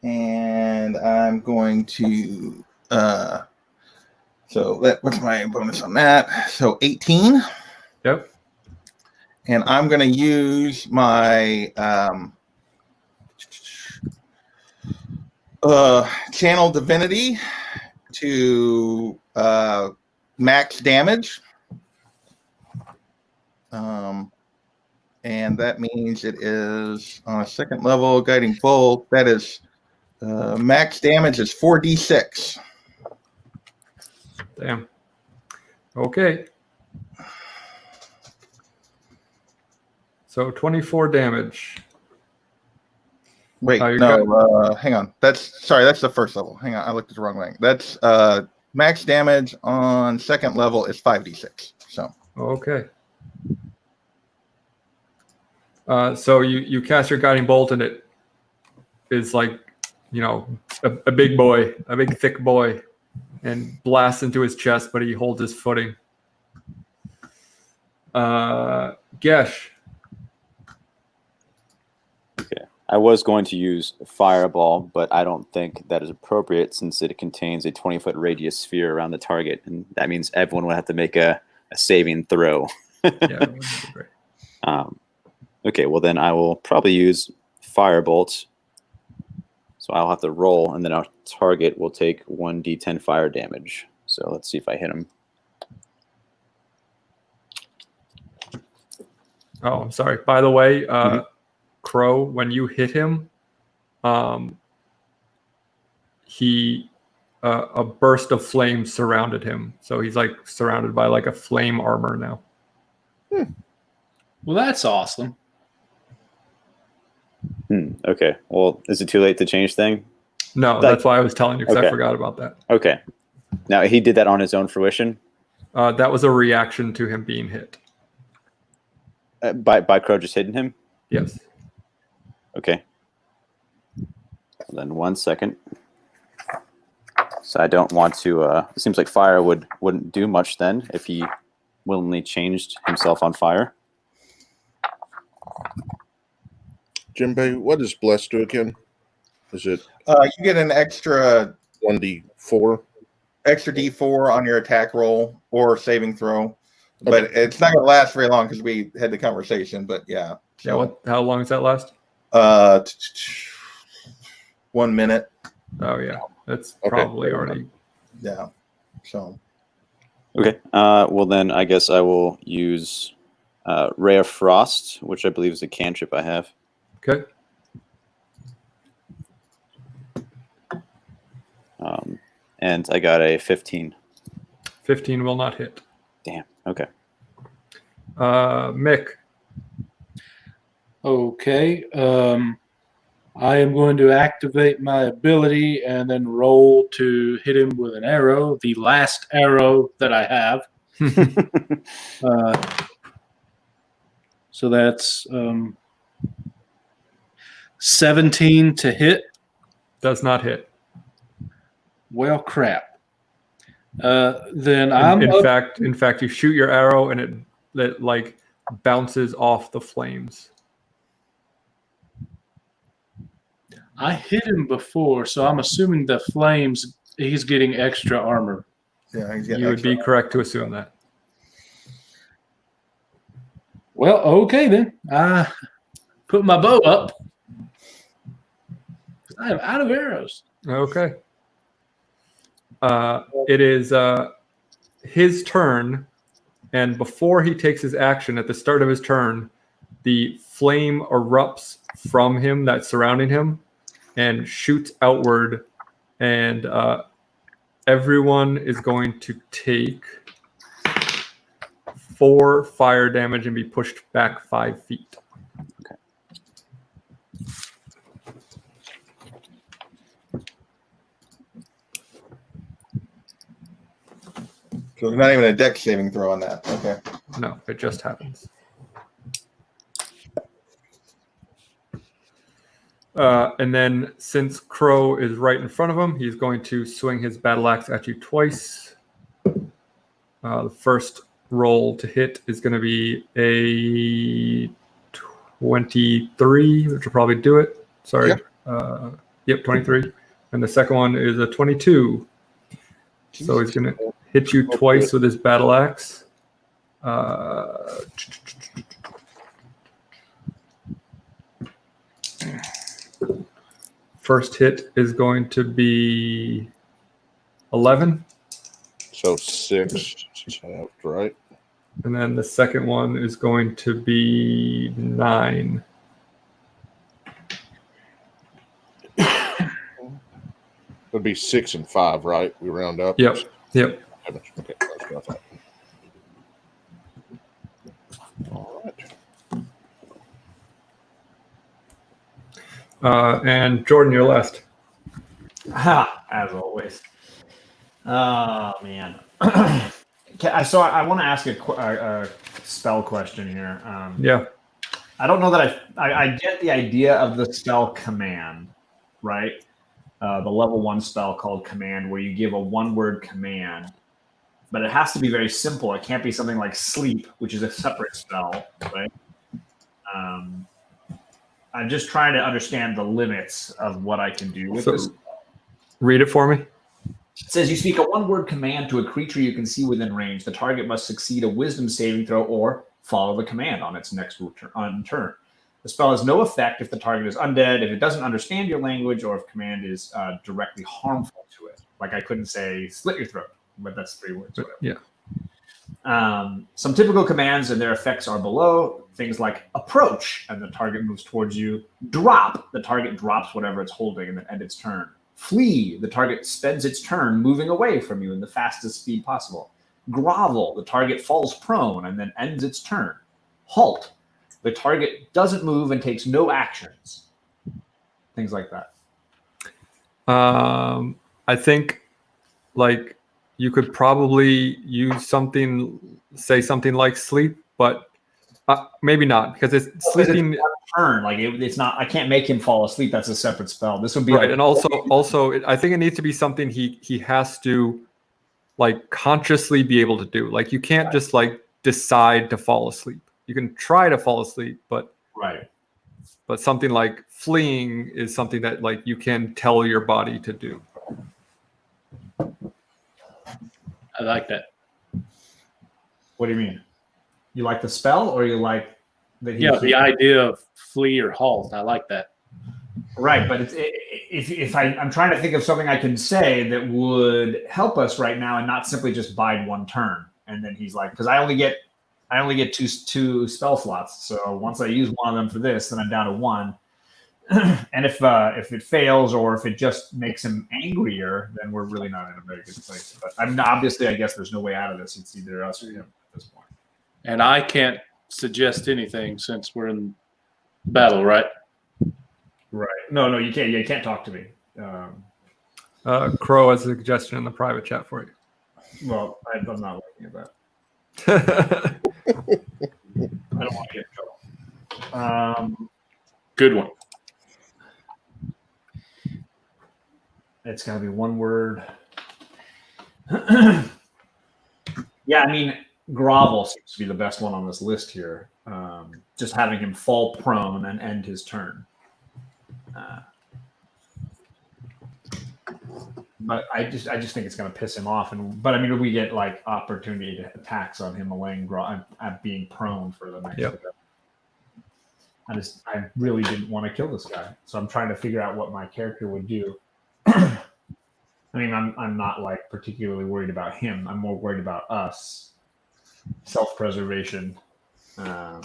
And I'm going to what's my bonus on that? So 18. Yep. And I'm going to use my Channel Divinity to max damage. And that means it is on a second level Guiding Bolt. That is max damage is 4d6. Damn. Okay. So 24 damage. Wait, Oh, you no, hang on. That's the first level. Hang on, I looked at the wrong thing. That's max damage on second level is 5d6. So Okay. So you cast your guiding bolt, and it is like, a big boy, a big thick boy, and blasts into his chest, but he holds his footing. Gesh. Okay. I was going to use Fireball, but I don't think that is appropriate since it contains a 20-foot radius sphere around the target, and that means everyone would have to make a saving throw. Yeah, that would be great. Okay, well then I will probably use Firebolt. So I'll have to roll, and then our target will take 1d10 fire damage. So let's see if I hit him. Oh, I'm sorry. By the way, Crow, when you hit him, he a burst of flames surrounded him. So he's like surrounded by like a flame armor now. Well, that's awesome. Okay. Well, is it too late to change thing? No, that's why I was telling you, because I Okay. forgot about that. Okay. Now he did that on his own fruition. That was a reaction to him being hit. By Crow just hitting him. Yes. Okay. Then 1 second. So I don't want to. It seems like fire wouldn't do much then if he willingly changed himself on fire. Jinbei, what does bless do again? Is it you get an extra 1d4? d4 on your attack roll or saving throw, but it's not going to last very long because we had the conversation. But yeah. Yeah. How long does that last? 1 minute. Oh yeah, that's Okay. probably already. Yeah. So. Okay. Well then, I guess I will use Ray of Frost, which I believe is a cantrip I have. Okay. And I got a 15. 15 will not hit. Damn. Okay. Mick. Okay. I am going to activate my ability and then roll to hit him with an arrow, the last arrow that I have. So that's 17 to hit. Does not hit. Well, crap. Then In fact, you shoot your arrow and it like bounces off the flames. I hit him before, so I'm assuming the flames, he's getting extra armor. Yeah, he's getting You would extra. be correct to assume that. Well, okay then. I put my bow up. I am out of arrows. Okay. It is his turn, and before he takes his action, at the start of his turn, the flame erupts from him that's surrounding him and shoots outward, and everyone is going to take 4 fire damage and be pushed back 5 feet. So there's not even a dex saving throw on that. Okay. No, it just happens. And then since Crow is right in front of him, he's going to swing his battle axe at you twice. The first roll to hit is going to be a 23, which will probably do it. Sorry. Yep, 23. And the second one is a 22. So he's going to hit you twice with his battle axe. First hit is going to be 11. So 6, right? And then the second one is going to be 9. It'd be 6 and 5, right? We round up. Yep. Okay, that's what I thought. All right. And Jordan, you're last. As always. Oh man. I want to ask a spell question here. Yeah. I don't know that I get the idea of the spell command, right? The level 1 spell called command, where you give a 1-word command, but it has to be very simple. It can't be something like sleep, which is a separate spell, right? I'm just trying to understand the limits of what I can do with this. Read it for me. It says you speak a 1-word command to a creature you can see within range. The target must succeed a wisdom saving throw or follow the command on its next turn. The spell has no effect if the target is undead, if it doesn't understand your language, or if command is directly harmful to it. Like I couldn't say slit your throat, but that's 3 words. Whatever. Yeah. Some typical commands and their effects are below. Things like approach, and the target moves towards you. Drop, the target drops whatever it's holding and then end its turn. Flee, the target spends its turn moving away from you in the fastest speed possible. Grovel, the target falls prone and then ends its turn. Halt, the target doesn't move and takes no actions. Things like that. I think like you could probably use say something like sleep, but maybe not, because it's sleeping. Turn, like it's not. I can't make him fall asleep. That's a separate spell. This would be right, and also, I think it needs to be something he has to like consciously be able to do. Like you can't just like decide to fall asleep. You can try to fall asleep, but something like fleeing is something that like you can tell your body to do. I like that. What do you mean? You like the spell, or you like that? Yeah, the idea of flee or halt. I like that. Right, but if I'm trying to think of something I can say that would help us right now, and not simply just bide 1 turn. And then he's like, because I only get two spell slots. So once I use one of them for this, then I'm down to 1. And if it fails, or if it just makes him angrier, then we're really not in a very good place. But obviously, I guess there's no way out of this. It's either us or him at this point. And I can't suggest anything since we're in battle, right? Right. No, you can't. You can't talk to me. Crow has a suggestion in the private chat for you. Well, I'm not looking at that. I don't want to get in trouble. Good one. It's got to be 1 word. Yeah, I mean, grovel seems to be the best one on this list here. Just having him fall prone and end his turn. But I just think it's going to piss him off. But I mean, we get like opportunity to attacks on him laying being prone for the next. Yep. I really didn't want to kill this guy, so I'm trying to figure out what my character would do. I mean, I'm not like particularly worried about him. I'm more worried about us. Self-preservation. I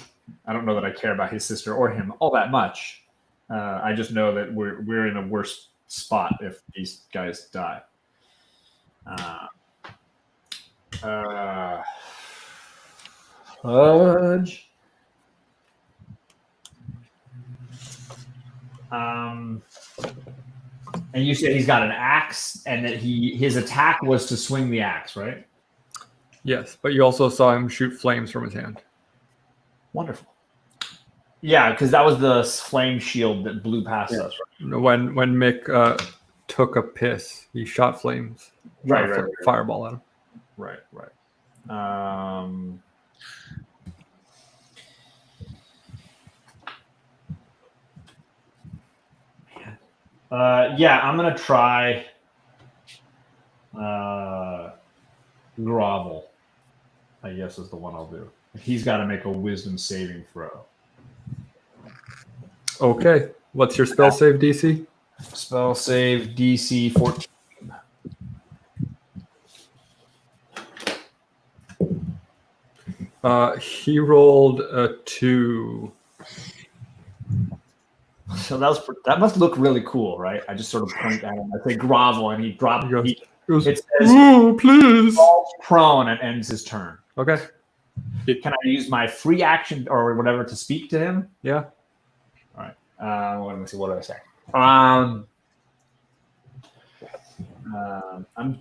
don't know that I care about his sister or him all that much. I just know that we're in a worse spot if these guys die. Fudge. And you said he's got an axe, and that his attack was to swing the axe, right? Yes, but you also saw him shoot flames from his hand. Wonderful. Yeah, because that was the flame shield that blew past us. Right? When Mick took a piss, he shot flames. Right. Fireball at him. Right. Yeah, I'm gonna try grovel. I guess is the one I'll do. He's got to make a wisdom saving throw. Okay. What's your spell save DC? Spell save DC 14. He rolled a 2. So that must look really cool, right? I just sort of point at him. I say grovel, and he dropped. goes, It says "Ooh, please." falls prone and ends his turn. Okay. Can I use my free action or whatever to speak to him? Yeah. All right. Let me see. What do I say? I'm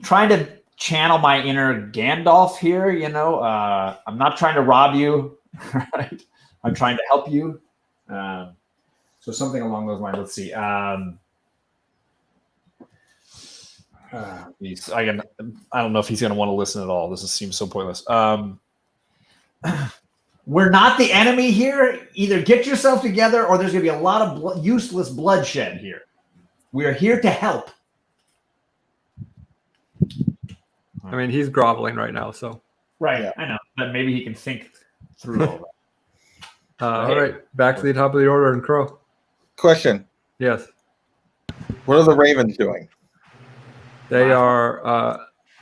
trying to channel my inner Gandalf here. You know, I'm not trying to rob you. Right. I'm trying to help you. So something along those lines. Let's see. I don't know if he's going to want to listen at all. This seems so pointless. We're not the enemy here. Either get yourself together or there's going to be a lot of useless bloodshed here. We are here to help. I mean, he's groveling right now, so. Right, Yeah. I know. But maybe he can think through all that. All right, back to the top of the order and Crow. Question: Yes, what are the Ravens doing? they are.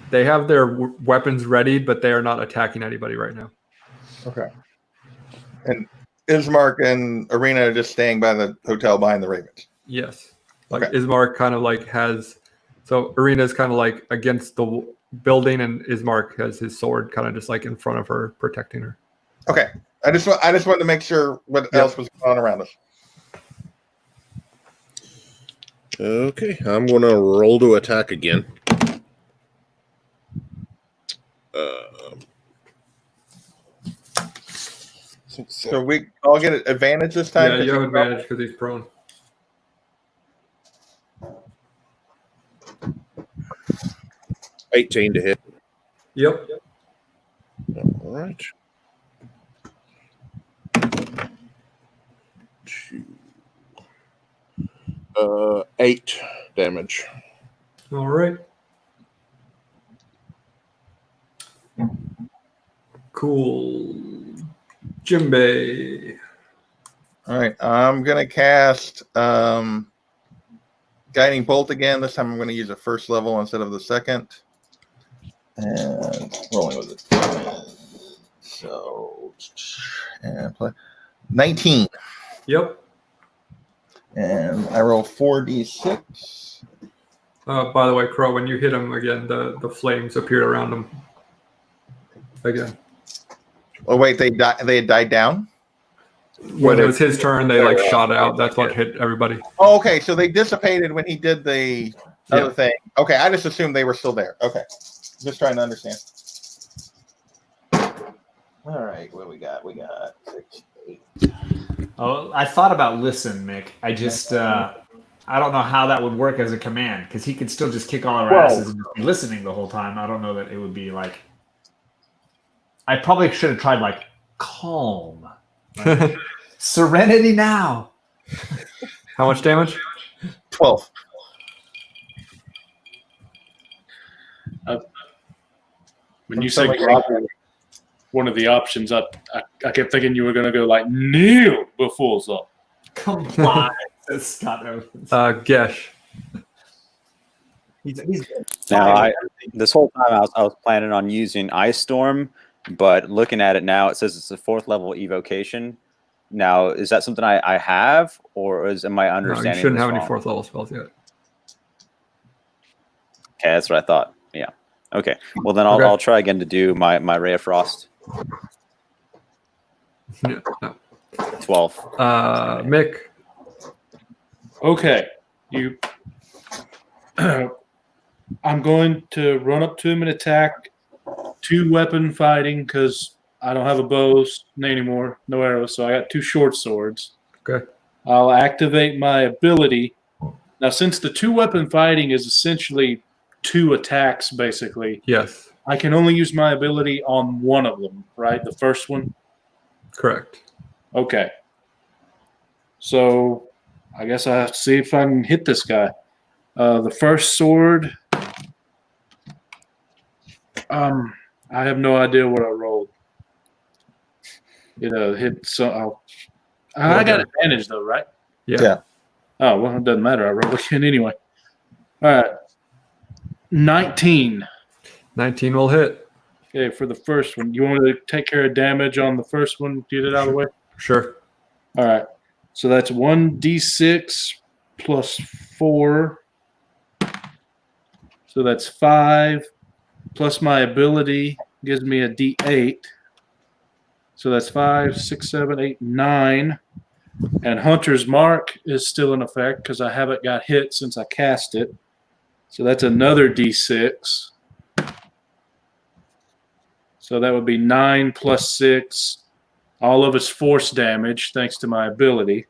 They have their weapons ready, but they are not attacking anybody right now. Okay. And Ismark and Arena are just staying by the hotel behind the Ravens. Yes, like Okay. Ismark kind of like has. So Arena's kind of like against the building, and Ismark has his sword kind of just like in front of her, protecting her. Okay. I just wanted to make sure what else was going on around us. Okay, I'm going to roll to attack again. So we all get an advantage this time? Yeah, 'cause you have he's advantage because he's prone. 18 to hit. Yep. All right. 8 damage. All right. Cool. Jimbei. All right. I'm going to cast Guiding Bolt again. This time I'm going to use a first level instead of the second. And rolling with it. So, and play 19. Yep. And I roll 4d6. By the way, Crow, when you hit him again, the flames appeared around him. Again. Oh, wait. They had died down? When it was his turn, they like shot out. That's what hit everybody. Oh, okay. So they dissipated when he did the other Yeah. thing. Okay. I just assumed they were still there. Okay. Just trying to understand. All right. What we got? We got 6, 8. Oh, I thought about listen, Mick. I just I don't know how that would work as a command because he could still just kick all our asses and be listening the whole time. I don't know that it would be like. I probably should have tried like calm, like, serenity now. How much damage? 12. When you said grovel, one of the options, I kept thinking you were going to go like kneel before so. Comply, says Scott Owens. Gesh. He's Now, this whole time I was planning on using Ice Storm, but looking at it now, it says it's a 4th level evocation. Now, is that something I have, or am I No, understanding? you shouldn't this have any wrong? 4th level spells yet. Okay, that's what I thought. Yeah. Okay. Well, then Okay. I'll try again to do my Ray of Frost. Yeah, no. 12. Mick. Okay, you. I'm going to run up to him and attack. 2 weapon fighting because I don't have a bow anymore, no arrows, so I got 2 short swords. Okay. I'll activate my ability. Now, since the 2 weapon fighting is essentially 2 attacks, basically, Yes. I can only use my ability on one of them, right? The first one? Correct. Okay. So I guess I have to see if I can hit this guy. The first sword. I have no idea what I rolled. It hit so. I got advantage though, right? Yeah. Yeah. Oh well, it doesn't matter. I rolled again anyway. All right. 19. 19 will hit. Okay, for the first one. You want me to take care of damage on the first one? Get it out of the way. Sure. All right. So that's 1d6 plus 4. So that's 5 plus my ability gives me a D8. So that's 5, 6, 7, 8, 9. And Hunter's Mark is still in effect because I haven't got hit since I cast it. So that's another D6. So that would be 9 plus 6. All of it's force damage thanks to my ability.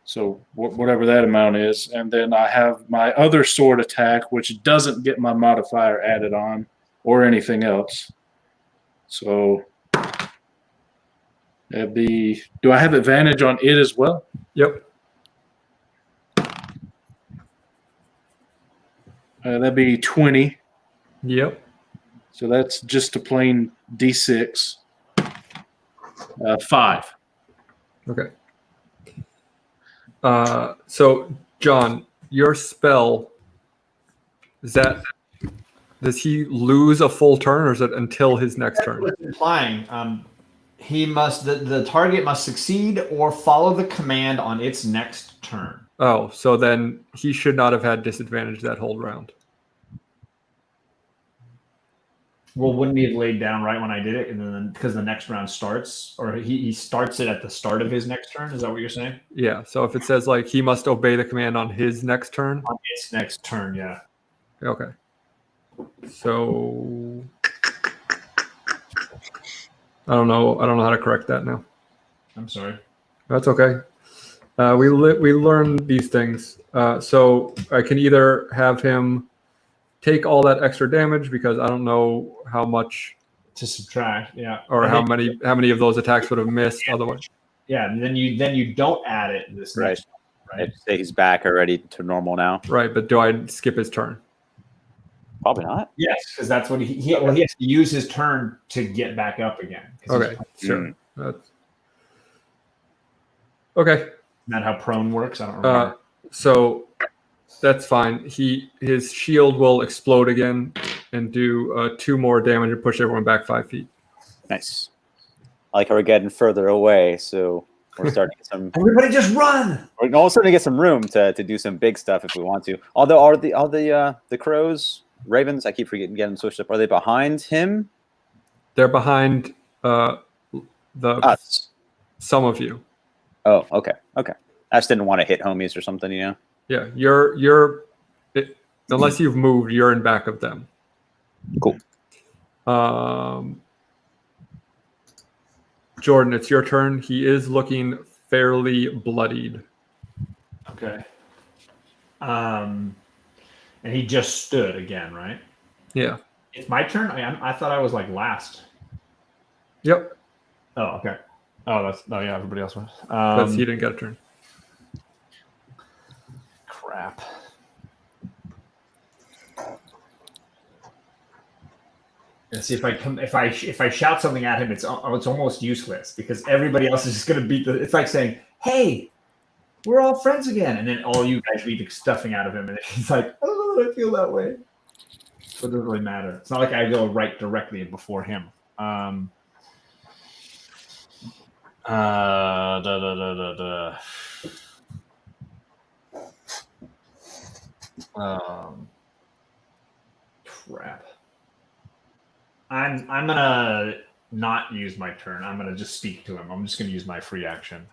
So whatever that amount is. And then I have my other sword attack, which doesn't get my modifier added on or anything else. So that'd be, do I have advantage on it as well? Yep. That'd be 20. Yep. So that's just a plain D6. 5. Okay. So John, your spell, does he lose a full turn, or is it until his next turn? What it's implying. He must the target must succeed or follow the command on its next turn. Oh, so then he should not have had disadvantage that whole round. Well, wouldn't he have laid down right when I did it, and then because the next round starts, or he starts it at the start of his next turn? Is that what you're saying? Yeah. So if it says like he must obey the command on his next turn. On its next turn, yeah. Okay. So I don't know how to correct that now. I'm sorry. That's okay. We learn these things. So I can either have him take all that extra damage because I don't know how much To subtract, yeah. or I how think- many of those attacks would have missed otherwise. Yeah, and then you don't add it this Right. next one, right? I'd say he's back already to normal now. Right, but do I skip his turn? Probably not. Yes, because that's what he has to use his turn to get back up again. 'Cause Okay, sure. That's okay. Isn't that how prone works? I don't remember. So that's fine. His shield will explode again and do 2 more damage and push everyone back 5 feet. Nice. I like how we're getting further away, so we're starting to get some. Everybody just run! We're all starting to get some room to do some big stuff if we want to. Although are the crows, ravens? I keep forgetting getting switched up. Are they behind him? They're behind Us. some of you. Oh, okay. I just didn't want to hit homies or something, you know. Yeah, unless you've moved, you're in back of them. Cool. Jordan, it's your turn. He is looking fairly bloodied. Okay. And he just stood again, right? Yeah. It's my turn. I thought I was like last. Yep. Oh, okay. Oh, yeah. Everybody else was. But he didn't get a turn. Crap. And see if I shout something at him, it's almost useless because everybody else is just gonna beat the. It's like saying, "Hey, we're all friends again," and then all you guys beat the stuffing out of him, and he's like, "I don't know that I feel that way." So it doesn't really matter. It's not like I go right directly before him. Crap. I'm gonna not use my turn. I'm gonna just speak to him. I'm just gonna use my free action.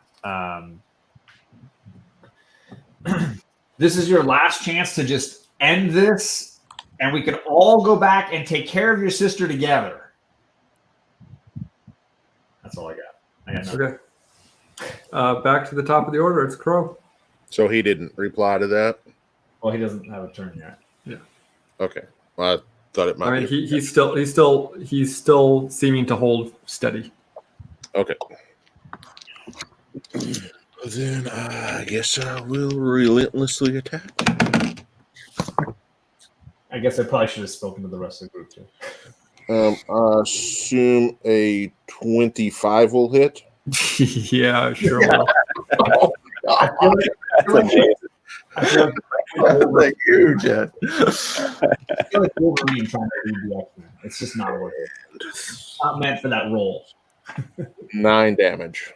This is your last chance to just end this, and we can all go back and take care of your sister together. That's all I got. I got nothing. Okay. Back to the top of the order. It's Crow. So he didn't reply to that? Well, he doesn't have a turn yet. Yeah. Okay. Well, I thought it might I mean, be. he's still seeming to hold steady. Okay. Then I guess I will relentlessly attack. I guess I probably should have spoken to the rest of the group too. I assume a 25 will hit. Yeah, sure will. I feel Thank you, Jen. like Wolverine trying to read the X-Men. It's just not worth it. It's not meant for that role. 9 damage.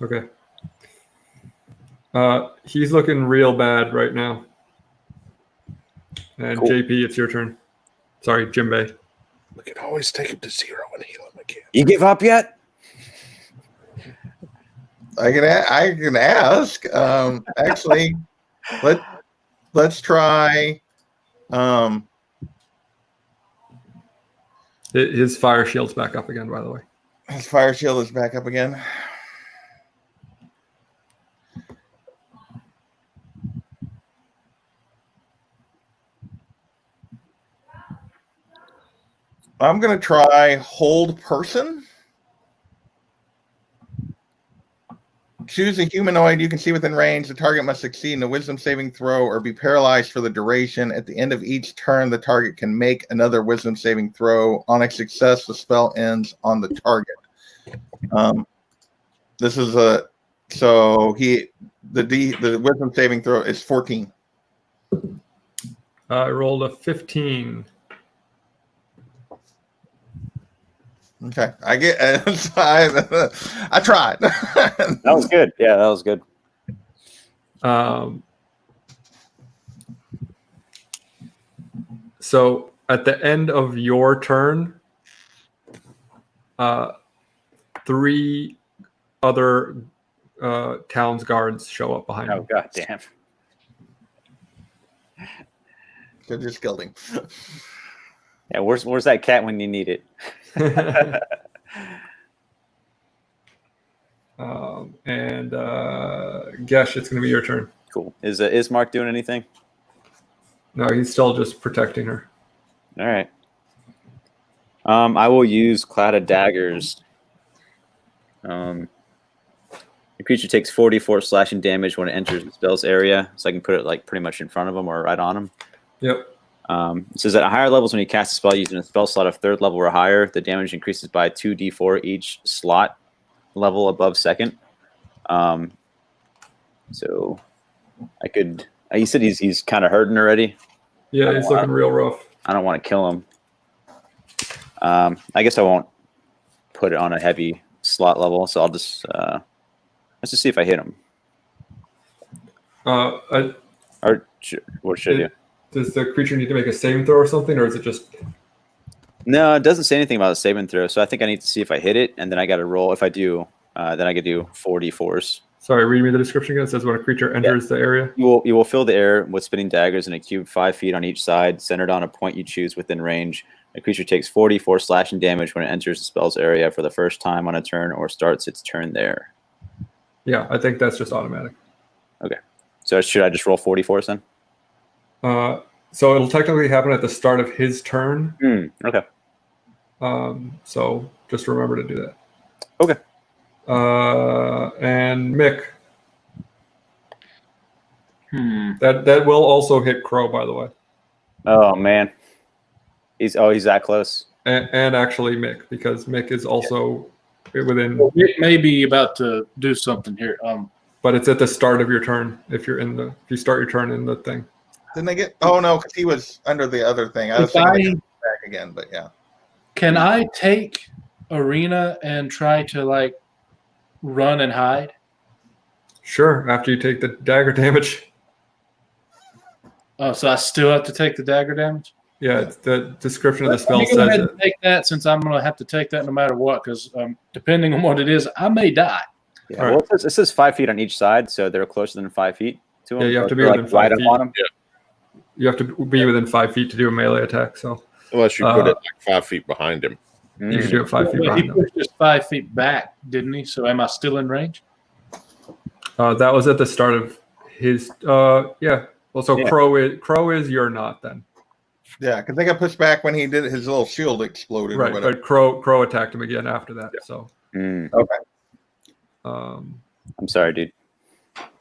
Okay. He's looking real bad right now. And Cool. JP, it's your turn. Sorry, Jimbei. We can always take him to 0 and heal him again. You give up yet? I can ask. Actually, let's try. His fire shield's back up again, by the way. His fire shield is back up again. I'm going to try hold person. Choose a humanoid you can see within range. The target must succeed in a wisdom saving throw or be paralyzed for the duration. At the end of each turn, the target can make another wisdom saving throw. On a success, the spell ends on the target. This is the wisdom saving throw is 14. I rolled a 15. Okay, I get. I tried. That was good. Yeah, that was good. So at the end of your turn, 3 other town's guards show up behind Oh you. god damn. They just killed him. Yeah, where's that cat when you need it? And Gesh, it's going to be your turn. Cool. Is Mark doing anything? No, he's still just protecting her. All right. I will use Cloud of Daggers. The creature takes 44 slashing damage when it enters the spell's area, so I can put it like pretty much in front of him or right on him. Yep. It says at higher levels, when you cast a spell using a spell slot of 3rd level or higher, the damage increases by 2d4 each slot level above 2nd. So I could. You said he's kind of hurting already. Yeah, he's looking real rough. I don't want to kill him. I guess I won't put it on a heavy slot level, so I'll just let's just see if I hit him. Or what should I do? Does the creature need to make a saving throw or something, or is it just? No, it doesn't say anything about a saving throw, so I think I need to see if I hit it, and then I got to roll. If I do, then I could do 4d4s. Sorry, read me the description again. It says when a creature enters the area. You will fill the air with spinning daggers in a cube 5 feet on each side, centered on a point you choose within range. A creature takes 44 slashing damage when it enters the spell's area for the first time on a turn or starts its turn there. Yeah, I think that's just automatic. Okay. So should I just roll 44s then? So it'll technically happen at the start of his turn. Okay. So just remember to do that. Okay. And Mick. That will also hit Crow, by the way. Oh man. He's that close. And actually Mick, because Mick is also within. It may be about to do something here. But it's at the start of your turn if you start your turn in the thing. Didn't they get? Oh no, because he was under the other thing. I was thinking back again, but yeah. Can I take Arena and try to like run and hide? Sure, after you take the dagger damage. Oh, so I still have to take the dagger damage? Yeah, it's the description of the spell Let me go ahead says and take that, since I'm going to have to take that no matter what, because depending on what it is, I may die. Yeah. Well, it says 5 feet on each side, so they're closer than 5 feet to him. Yeah, you have to be like within 5 right up feet. on him. You have to be within 5 feet to do a melee attack. So Unless you put it like 5 feet behind him. you can do it 5 feet But he behind them. pushed just 5 feet back, didn't he? So am I still in range? That was at the start of his. Yeah. Well, so Yeah. Crow is you're not then. Yeah, because they got pushed back when he did his little shield exploded. Right, or whatever. but Crow attacked him again after that. So Okay. I'm sorry, dude.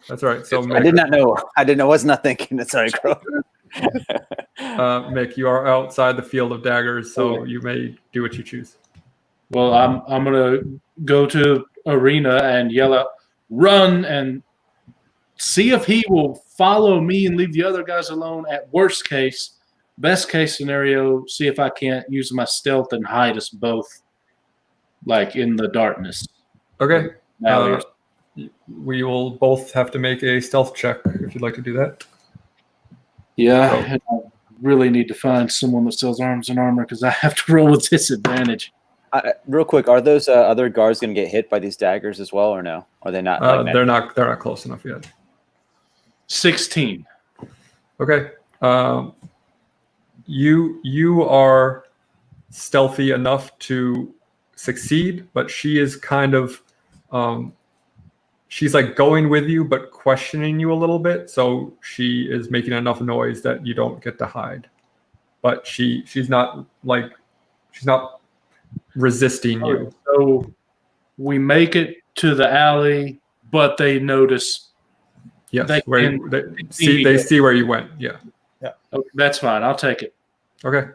That's all right. So I did not know. I was not thinking. Sorry, Crow. Mick, you are outside the field of daggers, so you may do what you choose. Well, I'm gonna go to Arena and yell out, "Run!" and see if he will follow me and leave the other guys alone. At worst case, best case scenario, see if I can't use my stealth and hide us both, like in the darkness. Okay. Now, We will both have to make a stealth check if you'd like to do that. yeah, really need to find someone that sells arms and armor because I have to roll with disadvantage. Real quick, are those other guards going to get hit by these daggers as well, or no? Are they not? They're not close enough yet. 16. Okay. You are stealthy enough to succeed, but she is kind of she's like going with you but questioning you a little bit, so she is making enough noise that you don't get to hide. But she's not resisting you. So we make it to the alley, but they notice. Yes, They they see where you went. Yeah. Okay, that's fine. I'll take it. Okay.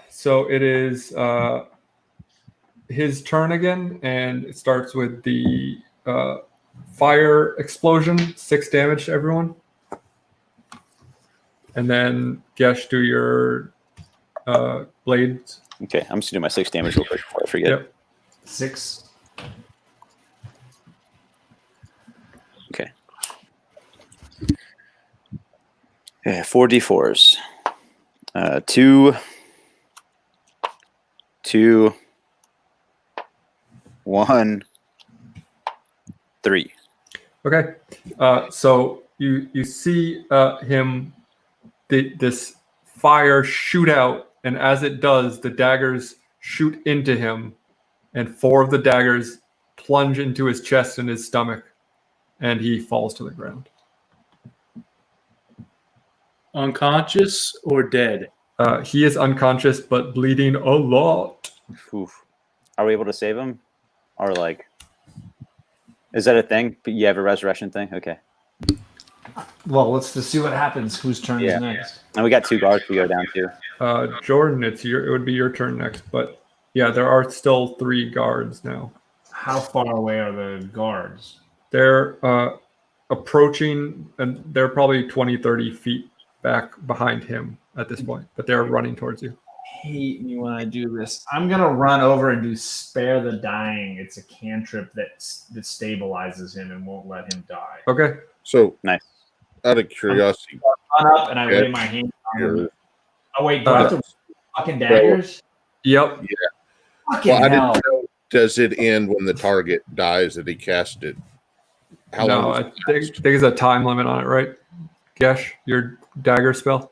So it is his turn again, and it starts with the fire explosion, 6 damage to everyone. And then Gesh, do your blades. Okay, I'm just gonna do my 6 damage real quick before I forget. Yep. 6. Okay. Okay, 4d4s. 2, 1, 3. Okay. So you see him, this fire shoot out, and as it does, the daggers shoot into him, and 4 of the daggers plunge into his chest and his stomach, and he falls to the ground. Unconscious or dead? He is unconscious but bleeding a lot. Oof. Are we able to save him? Or like, is that a thing? You have a resurrection thing? Okay. Well, let's just see what happens. Whose turn Yeah. is next? And we got 2 guards to go down to. Jordan, it would be your turn next, but yeah, there are still 3 guards now. How far away are the guards? They're approaching, and they're probably 20, 30 feet back behind him at this point, but they're running towards you. Hate me when I do this. I'm gonna run over and do Spare the Dying. It's a cantrip that stabilizes him and won't let him die. Okay. So, Nice. out of curiosity, Run up and I lay my hand on him. Oh wait, do I have to fucking daggers? Yep. Fucking well, I hell. didn't know. Does it end when the target dies that he cast it? How No, long? I think there's a time limit on it, right? Gesh, your dagger spell?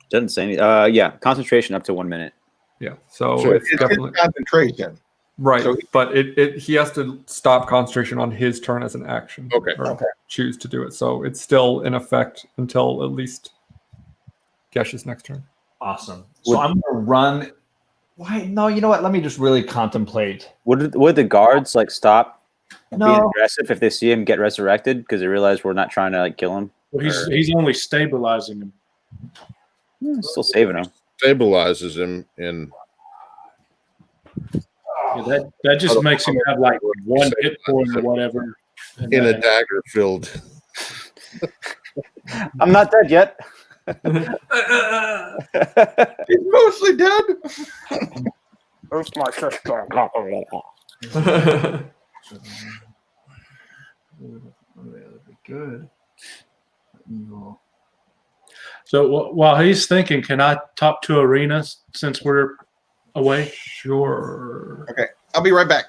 Doesn't say any. Yeah, concentration up to 1 minute. Yeah. So So it's It's definitely concentration. right, so- but he has to stop concentration on his turn as an action. Okay. Or choose to do it. So it's still in effect until at least Gesh's next turn. Awesome. So I'm gonna run. Why? No, you know what? Let me just really contemplate. Would the guards like stop being No. aggressive if they see him get resurrected because they realize we're not trying to like kill him? Well, he's only stabilizing him. Still saving him. Stabilizes him, and Yeah, that just makes him have like 1 hit point or whatever. And in a dagger filled. I'm not dead yet. He's mostly dead. Where's my sister? Good. So while he's thinking, can I talk to Arena since we're away? Sure. Okay, I'll be right back.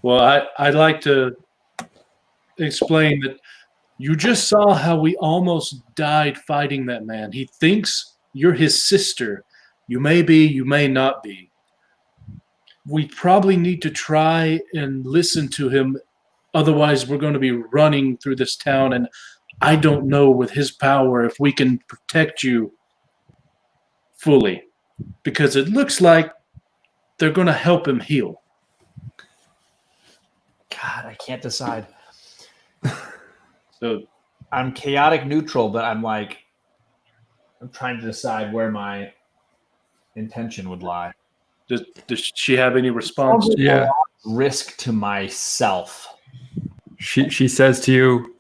Well, I'd like to explain that you just saw how we almost died fighting that man. He thinks you're his sister. You may be, you may not be. We probably need to try and listen to him. Otherwise, we're going to be running through this town, and I don't know with his power if we can protect you fully, because it looks like they're going to help him heal. God, I can't decide. So I'm chaotic neutral, but I'm trying to decide where my intention would lie. does she have any response? Yeah. Risk to myself. She says to you,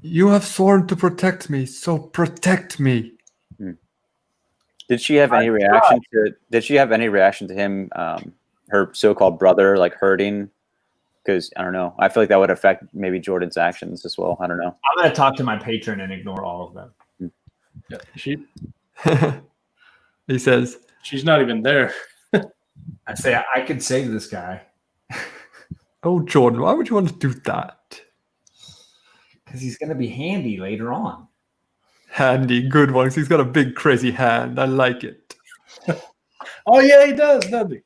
you have sworn to protect me, so protect me. Did she have any reaction to? Did she have any reaction to him? Her so-called brother, like hurting because I don't know. I feel like that would affect maybe Jordan's actions as well. I don't know. I'm gonna talk to my patron and ignore all of them. Yeah, He says, she's not even there. I say I could save this guy "Oh, Jordan, why would you want to do that?" because he's gonna be handy later on. Handy, good one. 'Cause he's got a big, crazy hand. I like it. Oh yeah, he does, doesn't he?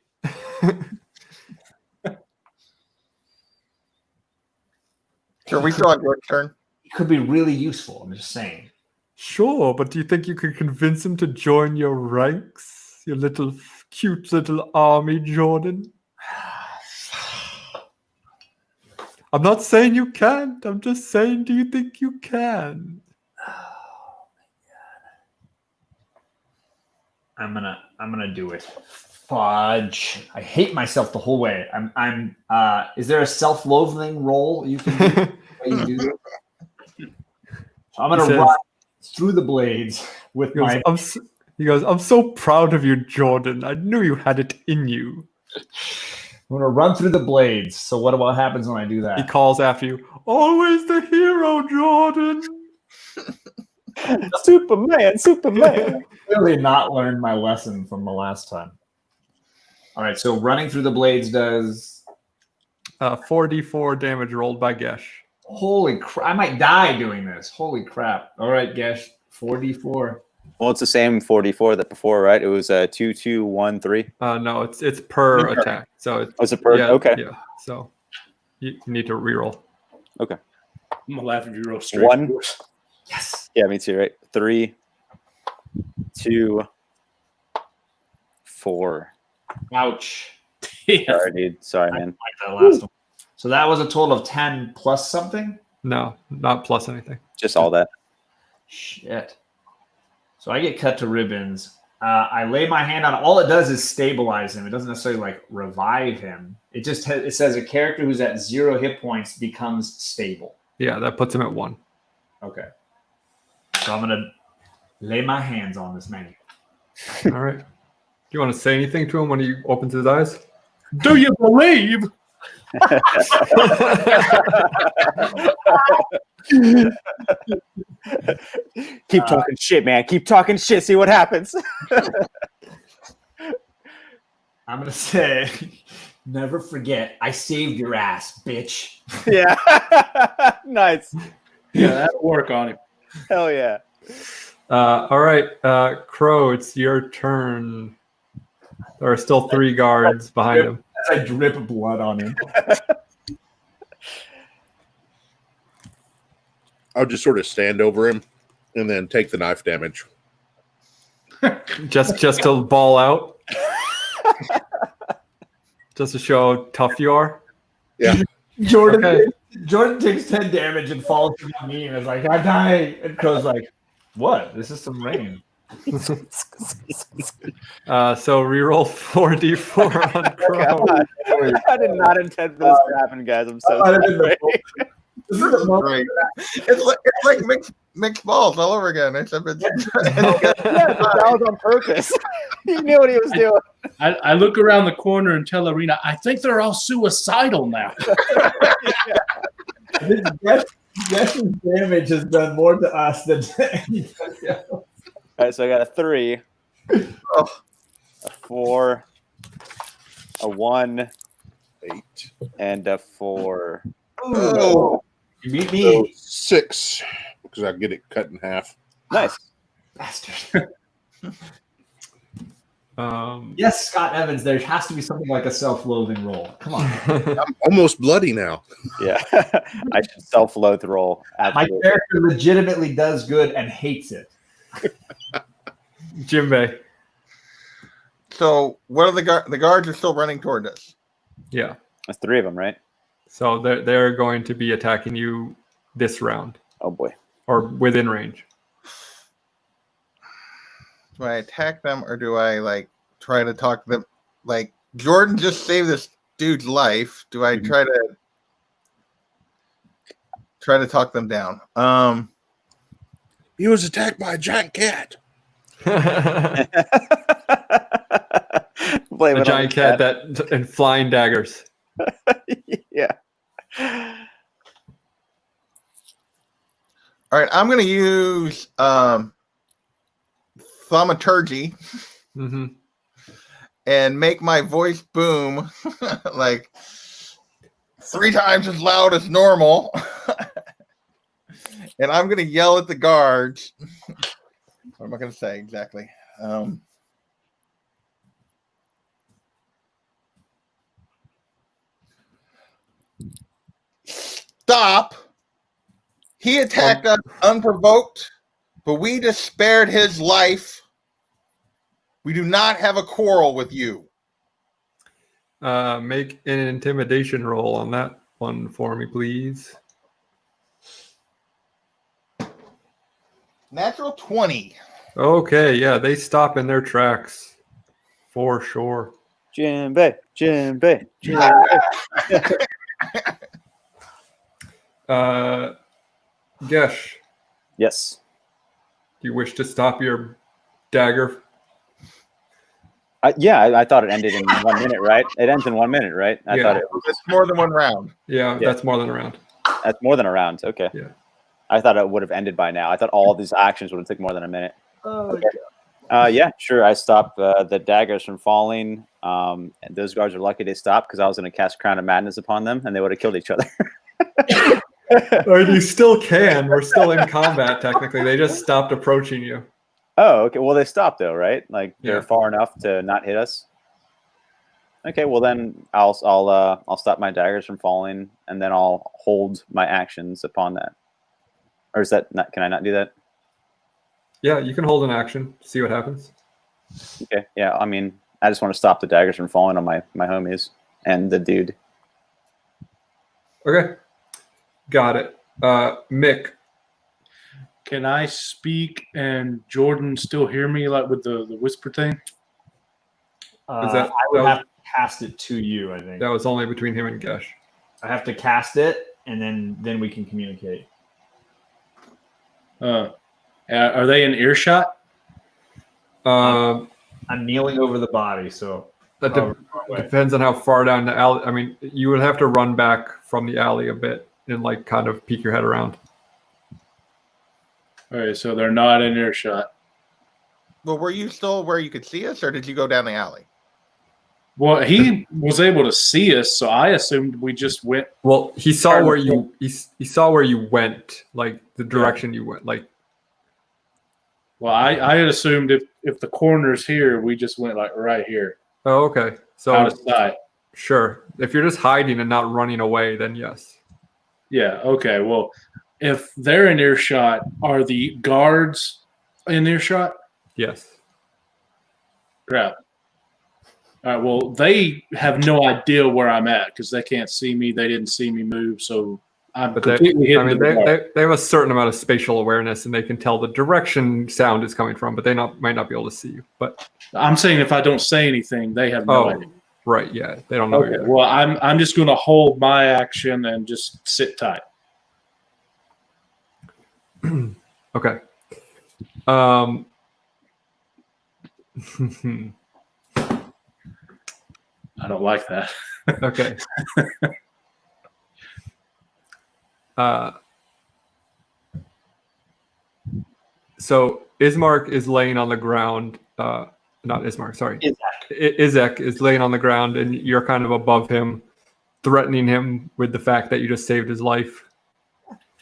Sure, we still on your turn. He could be really useful. I'm just saying. Sure, but do you think you could convince him to join your ranks? Your little, cute little army, Jordan? I'm not saying you can't. I'm just saying, do you think you can? I'm gonna do it. Fudge! I hate myself the whole way. Is there a self-loathing roll you can do? While you do this? So I'm gonna He says- run through the blades with He goes, my. he goes, I'm so proud of you, Jordan. I knew you had it in you. I'm gonna run through the blades. So what happens when I do He that? calls after you, always the hero, Jordan. Superman. Clearly not learned my lesson from the last time. All right, so running through the blades does. 4d4 damage rolled by Gesh. Holy crap! I might die doing this. Holy crap! All right, Gesh, 4d4. Well, it's the same 44 that before, right? It was 2, 2, 1, 3. No, it's per attack. So it's Oh, it's a per. yeah, Okay. Yeah. So you need to reroll. I'm gonna laugh if you roll straight. 1. Yes. Yeah, me too. Right. 3, 2, 4. Ouch. Yeah. Sorry, dude. Sorry, man. Like that last one. So that was a total of 10 plus something. No, not plus anything. Just all that. Shit. So I get cut to ribbons. I lay my hand on. All it does is stabilize him. It doesn't necessarily like revive him. It just it says a character who's at 0 hit points becomes stable. Yeah, that puts him at 1. Okay. So I'm gonna lay my hands on this man. All right. Do you want to say anything to him when he opens his eyes? Do you believe? Keep talking shit, man. Keep talking shit. See what happens. I'm gonna say, never forget, I saved your ass, bitch. Yeah. Nice. Yeah, that'll work on him. Hell yeah. All right, Crow, it's your turn. There are still 3 guards behind him. As I drip blood on him. I'll just sort of stand over him and then take the knife damage. Just to ball out. Just to show how tough you are. Yeah. Jordan Okay. Jordan takes 10 damage and falls to my knee and is like, I die. And Crow's like, what? This is some rain. So reroll 4d4 on Crow. I did not intend for this to happen, guys. I'm so sorry. This is great. It's like mixed balls all over again. Except it's That was on purpose. He knew what he was doing. I look around the corner and tell Arena, I think they're all suicidal now. Guess's damage has done more to us than anybody else. All right, so I got a 3, Oh. a 4, a 1, 8. and a 4. Oh. You beat So me, 6, because I get it cut in half. Nice. bastard. Yes. Scott Evans, there has to be something like a self-loathing roll. Come on. I'm almost bloody now. Yeah. I should self-loathe roll. My Absolutely. character legitimately does good and hates it. Jimbei. So what are the guards are still running toward us? Yeah. That's 3 of them, right? So they're going to be attacking you this round Oh, boy. or within range. Do I attack them or do I like try to talk them? Like Jordan just saved this dude's life. Do I try to talk them down? He was attacked by a giant cat. Blame A it giant on cat and flying daggers. Yeah. All right, I'm going to use thaumaturgy Mm-hmm. and make my voice boom like 3 times as loud as normal. And I'm going to yell at the guards. What am I going to say exactly? Stop. He attacked us unprovoked, but we just spared his life. We do not have a quarrel with you. Make an intimidation roll on that one for me, please. Natural 20. Okay, yeah, they stop in their tracks for sure. Jinbei. Gesh, Yes. do you wish to stop your dagger? I thought it ended in 1 minute, right? It ends in 1 minute, right? I Yeah. thought it was. It's more than one round. Yeah, Yeah. that's more than a round. That's more than a round. Okay. Yeah. I thought it would have ended by now. I thought all of these actions would have taken more than a minute. Oh, Yeah, sure. I stopped the daggers from falling. And those guards are lucky they stopped because I was going to cast Crown of Madness upon them, and they would have killed each other. Or you still can. We're still in combat, technically. They just stopped approaching you. Oh, okay. Well, they stopped though, right? Like they're Yeah. far enough to not hit us. Okay. Well, then I'll stop my daggers from falling, and then I'll hold my actions upon that. Or is that not? Can I not do that? Yeah, you can hold an action. See what happens. Okay. Yeah. I mean, I just want to stop the daggers from falling on my homies and the dude. Okay. Got it. Mick. Can I speak and Jordan still hear me, like with the whisper thing? Is that- I would that was- have to cast it to you, I think. That was only between him and Gesh. I have to cast it, and then we can communicate. Are they in earshot? Um, I'm kneeling over the body, so that however far away. depends on how far down the alley. I mean, you would have to run back from the alley a bit and like kind of peek your head around. All right, so they're not in earshot. Well, were you still where you could see us, or did you go down the alley? Well, he was able to see us, so I assumed we just went. Well, he saw where you he saw where you went, like the direction you went. Like, Well, I had assumed if the corner's here, we just went like right here, oh, okay. So out of sight. sure, if you're just hiding and not running away, then yes. Yeah. Okay. Well, if they're in earshot, are the guards in earshot? Yes. Crap. All right. Well, they have no idea where I'm at because they can't see me. They didn't see me move, so I'm But completely they, I hidden. mean, they have a certain amount of spatial awareness, and they can tell the direction sound is coming from, but they might not be able to see you. But I'm saying if I don't say anything, they have no idea. right, yeah, they don't know. Okay. Either. Well, I'm just going to hold my action and just sit tight. Okay. I don't like that. Okay. So Ismark is laying on the ground. Not Ismark, sorry. Izek is laying on the ground, and you're kind of above him, threatening him with the fact that you just saved his life.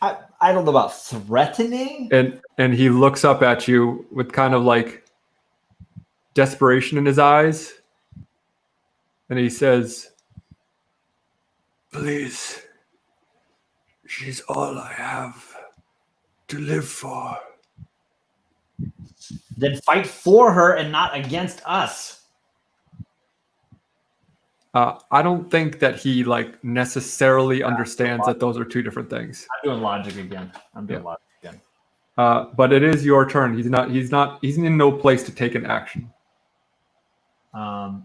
I don't know about threatening. And he looks up at you with kind of like desperation in his eyes, and he says, "Please, she's all I have to live for." Then fight for her and not against us. I don't think that he like necessarily understands that those are two different things. I'm doing logic again. Logic again. But it is your turn. He's in no place to take an action. All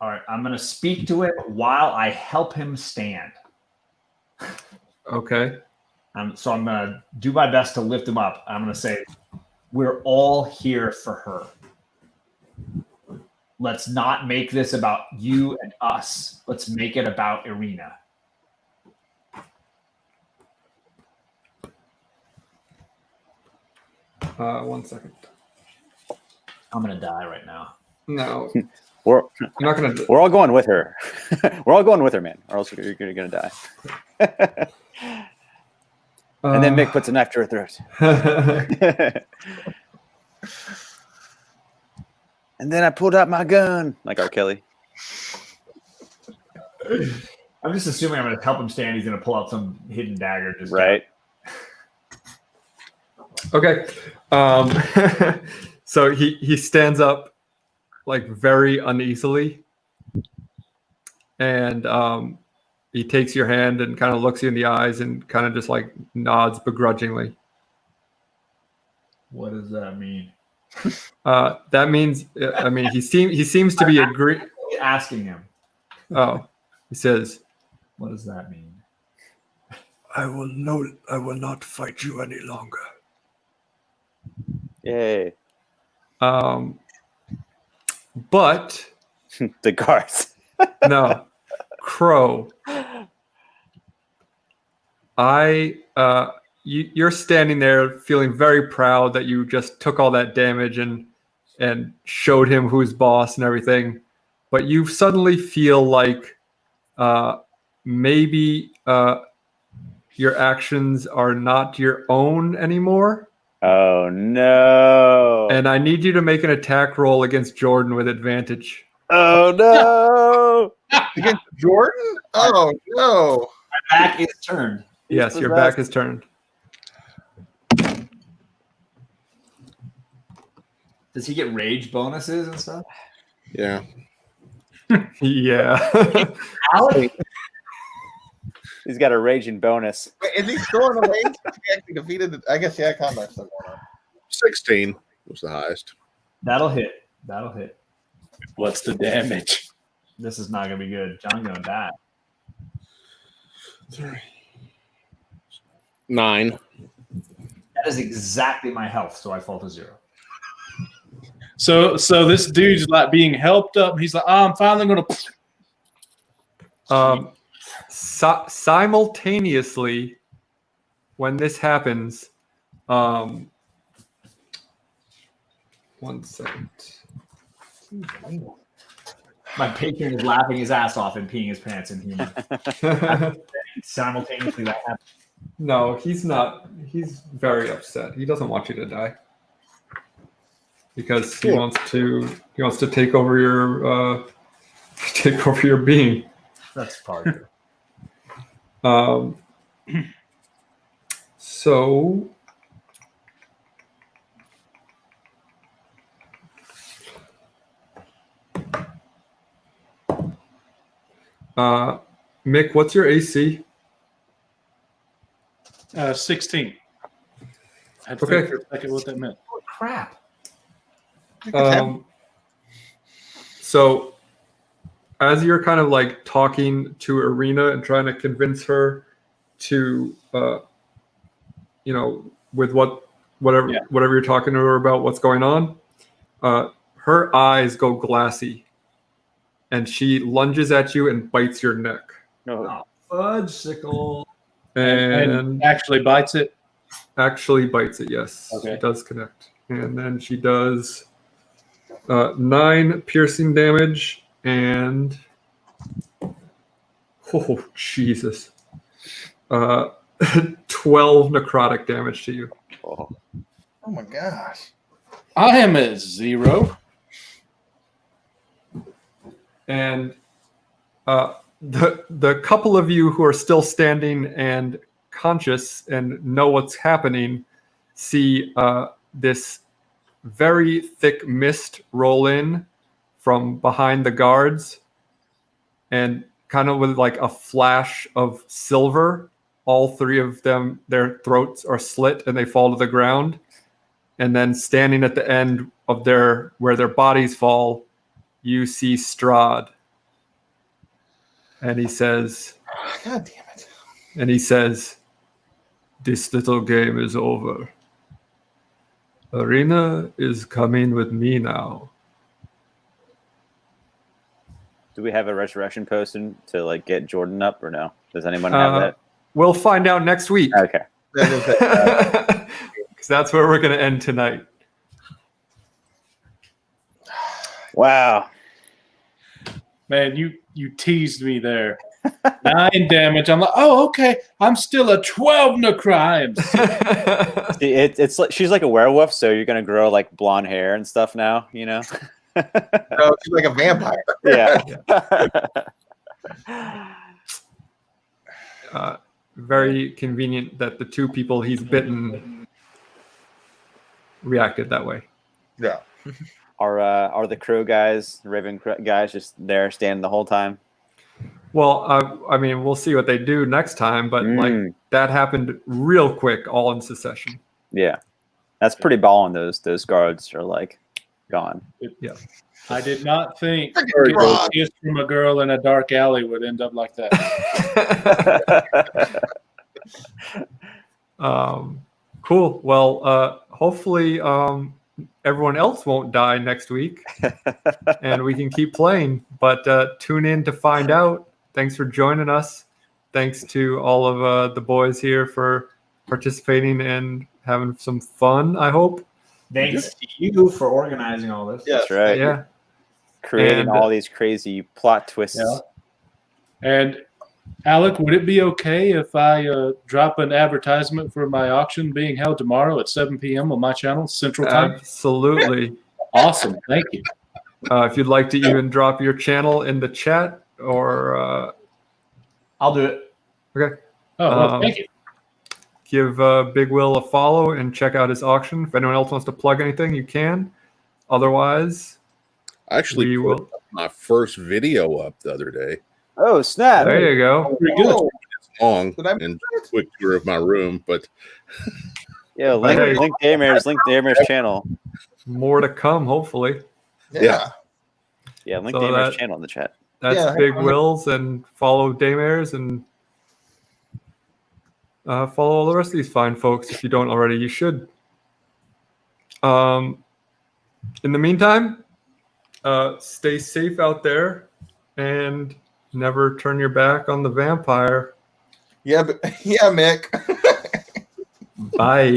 right, I'm going to speak to it while I help him stand. Okay. So I'm going to do my best to lift him up. I'm going to say, we're all here for her. Let's not make this about you and us. Let's make it about Irina. 1 second. I'm gonna die right now. No, We're I'm not gonna. we're all going with her. We're all going with her, man, or else you're gonna die. And then Mick puts a knife to her throat. And then I pulled out my gun, like R. Kelly. I'm just assuming I'm gonna help him stand. He's gonna pull out some hidden dagger. Just Right. Okay. So he stands up like very uneasily, and he takes your hand and kind of looks you in the eyes and kind of just like nods begrudgingly. What does that mean? That means, I mean, he seems to be Asking him. Oh, he says, What does that mean? I will not fight you any longer. Yay. But The guards. no, Crow. You're standing there feeling very proud that you just took all that damage and showed him who's boss and everything, but you suddenly feel like maybe your actions are not your own anymore. Oh no. And I need you to make an attack roll against Jordan with advantage. Oh no. Against Jordan? Oh no. My back is turned. Yes, your back is turned. Does he get rage bonuses and stuff? Yeah. Yeah. Alex? He's got a raging bonus. Wait, is he still in the range? He actually defeated. I guess combat's still going on. 16 was the highest. That'll hit. That'll hit. What's the damage? This is not gonna be good. John's gonna die. 9. That is exactly my health, so I fall to 0. So this dude's like being helped up. He's like, I'm finally gonna. Simultaneously, when this happens, 1 second. My patron is laughing his ass off and peeing his pants in humor. Simultaneously, that happens. No, he's not. He's very upset. He doesn't want you to die because he wants to take over your being. That's part. So Mick, what's your AC? 16. I had to Okay. think for a second what that meant. Oh, crap. So as you're kind of like talking to Arena and trying to convince her to, with whatever you're talking to her about, what's going on, her eyes go glassy, and she lunges at you and bites your neck. No. Fudgesicle. And actually bites it. Actually bites it, yes. Okay. She does connect. And then she does 9 piercing damage and oh Jesus. 12 necrotic damage to you. Oh. Oh my gosh. I am at 0. And the couple of you who are still standing and conscious and know what's happening see this very thick mist roll in from behind the guards, and kind of with like a flash of silver, all 3 of them, their throats are slit and they fall to the ground. And then standing at the end of where their bodies fall, you see Strahd. And he says, God damn it. And he says, this little game is over. Arena is coming with me now. Do we have a resurrection potion to like get Jordan up or no? Does anyone have that? We'll find out next week. Okay. because that's where we're going to end tonight. Wow. Man, you teased me there. 9 damage. I'm like, oh, okay. I'm still a 12 necry. I'm sick. See, it's like she's like a werewolf, so you're gonna grow like blonde hair and stuff now, you know? No, she's like a vampire. Yeah. Very convenient that the 2 people he's bitten reacted that way. Yeah. Are the crow guys, the Raven guys, just there standing the whole time? Well, I mean, we'll see what they do next time, but like that happened real quick, all in succession. Yeah, that's pretty ballin'. Those guards are like gone. Yeah. I did not think Very good. a kiss from a girl in a dark alley would end up like that. Cool. Well, hopefully everyone else won't die next week and we can keep playing, but tune in to find out. Thanks for joining us. Thanks to all of the boys here for participating and having some fun, I hope. Thanks to you for organizing all this. Yes, That's right. Yeah. Creating And, all these crazy plot twists. Yeah. And Alec, would it be okay if I drop an advertisement for my auction being held tomorrow at 7 p.m. on my channel, Central Time? Absolutely. Awesome. Thank you. If you'd like to even drop your channel in the chat or I'll do it. okay. Oh, well, thank you. Give Big Will a follow and check out his auction. If anyone else wants to plug anything, you can. Otherwise, I actually we put will. my first video up the other day. Oh snap! There you go. Pretty good. Oh, It's long Did I and quick tour of my room, but Yeah, link Hey. Daymare's channel. More to come, hopefully. yeah. Yeah, link So Daymare's that- channel in the chat. That's Yeah, Big Will's, and follow Daymares and follow all the rest of these fine folks. If you don't already, you should. In the meantime, stay safe out there and never turn your back on the vampire. Yeah, Mick. Bye.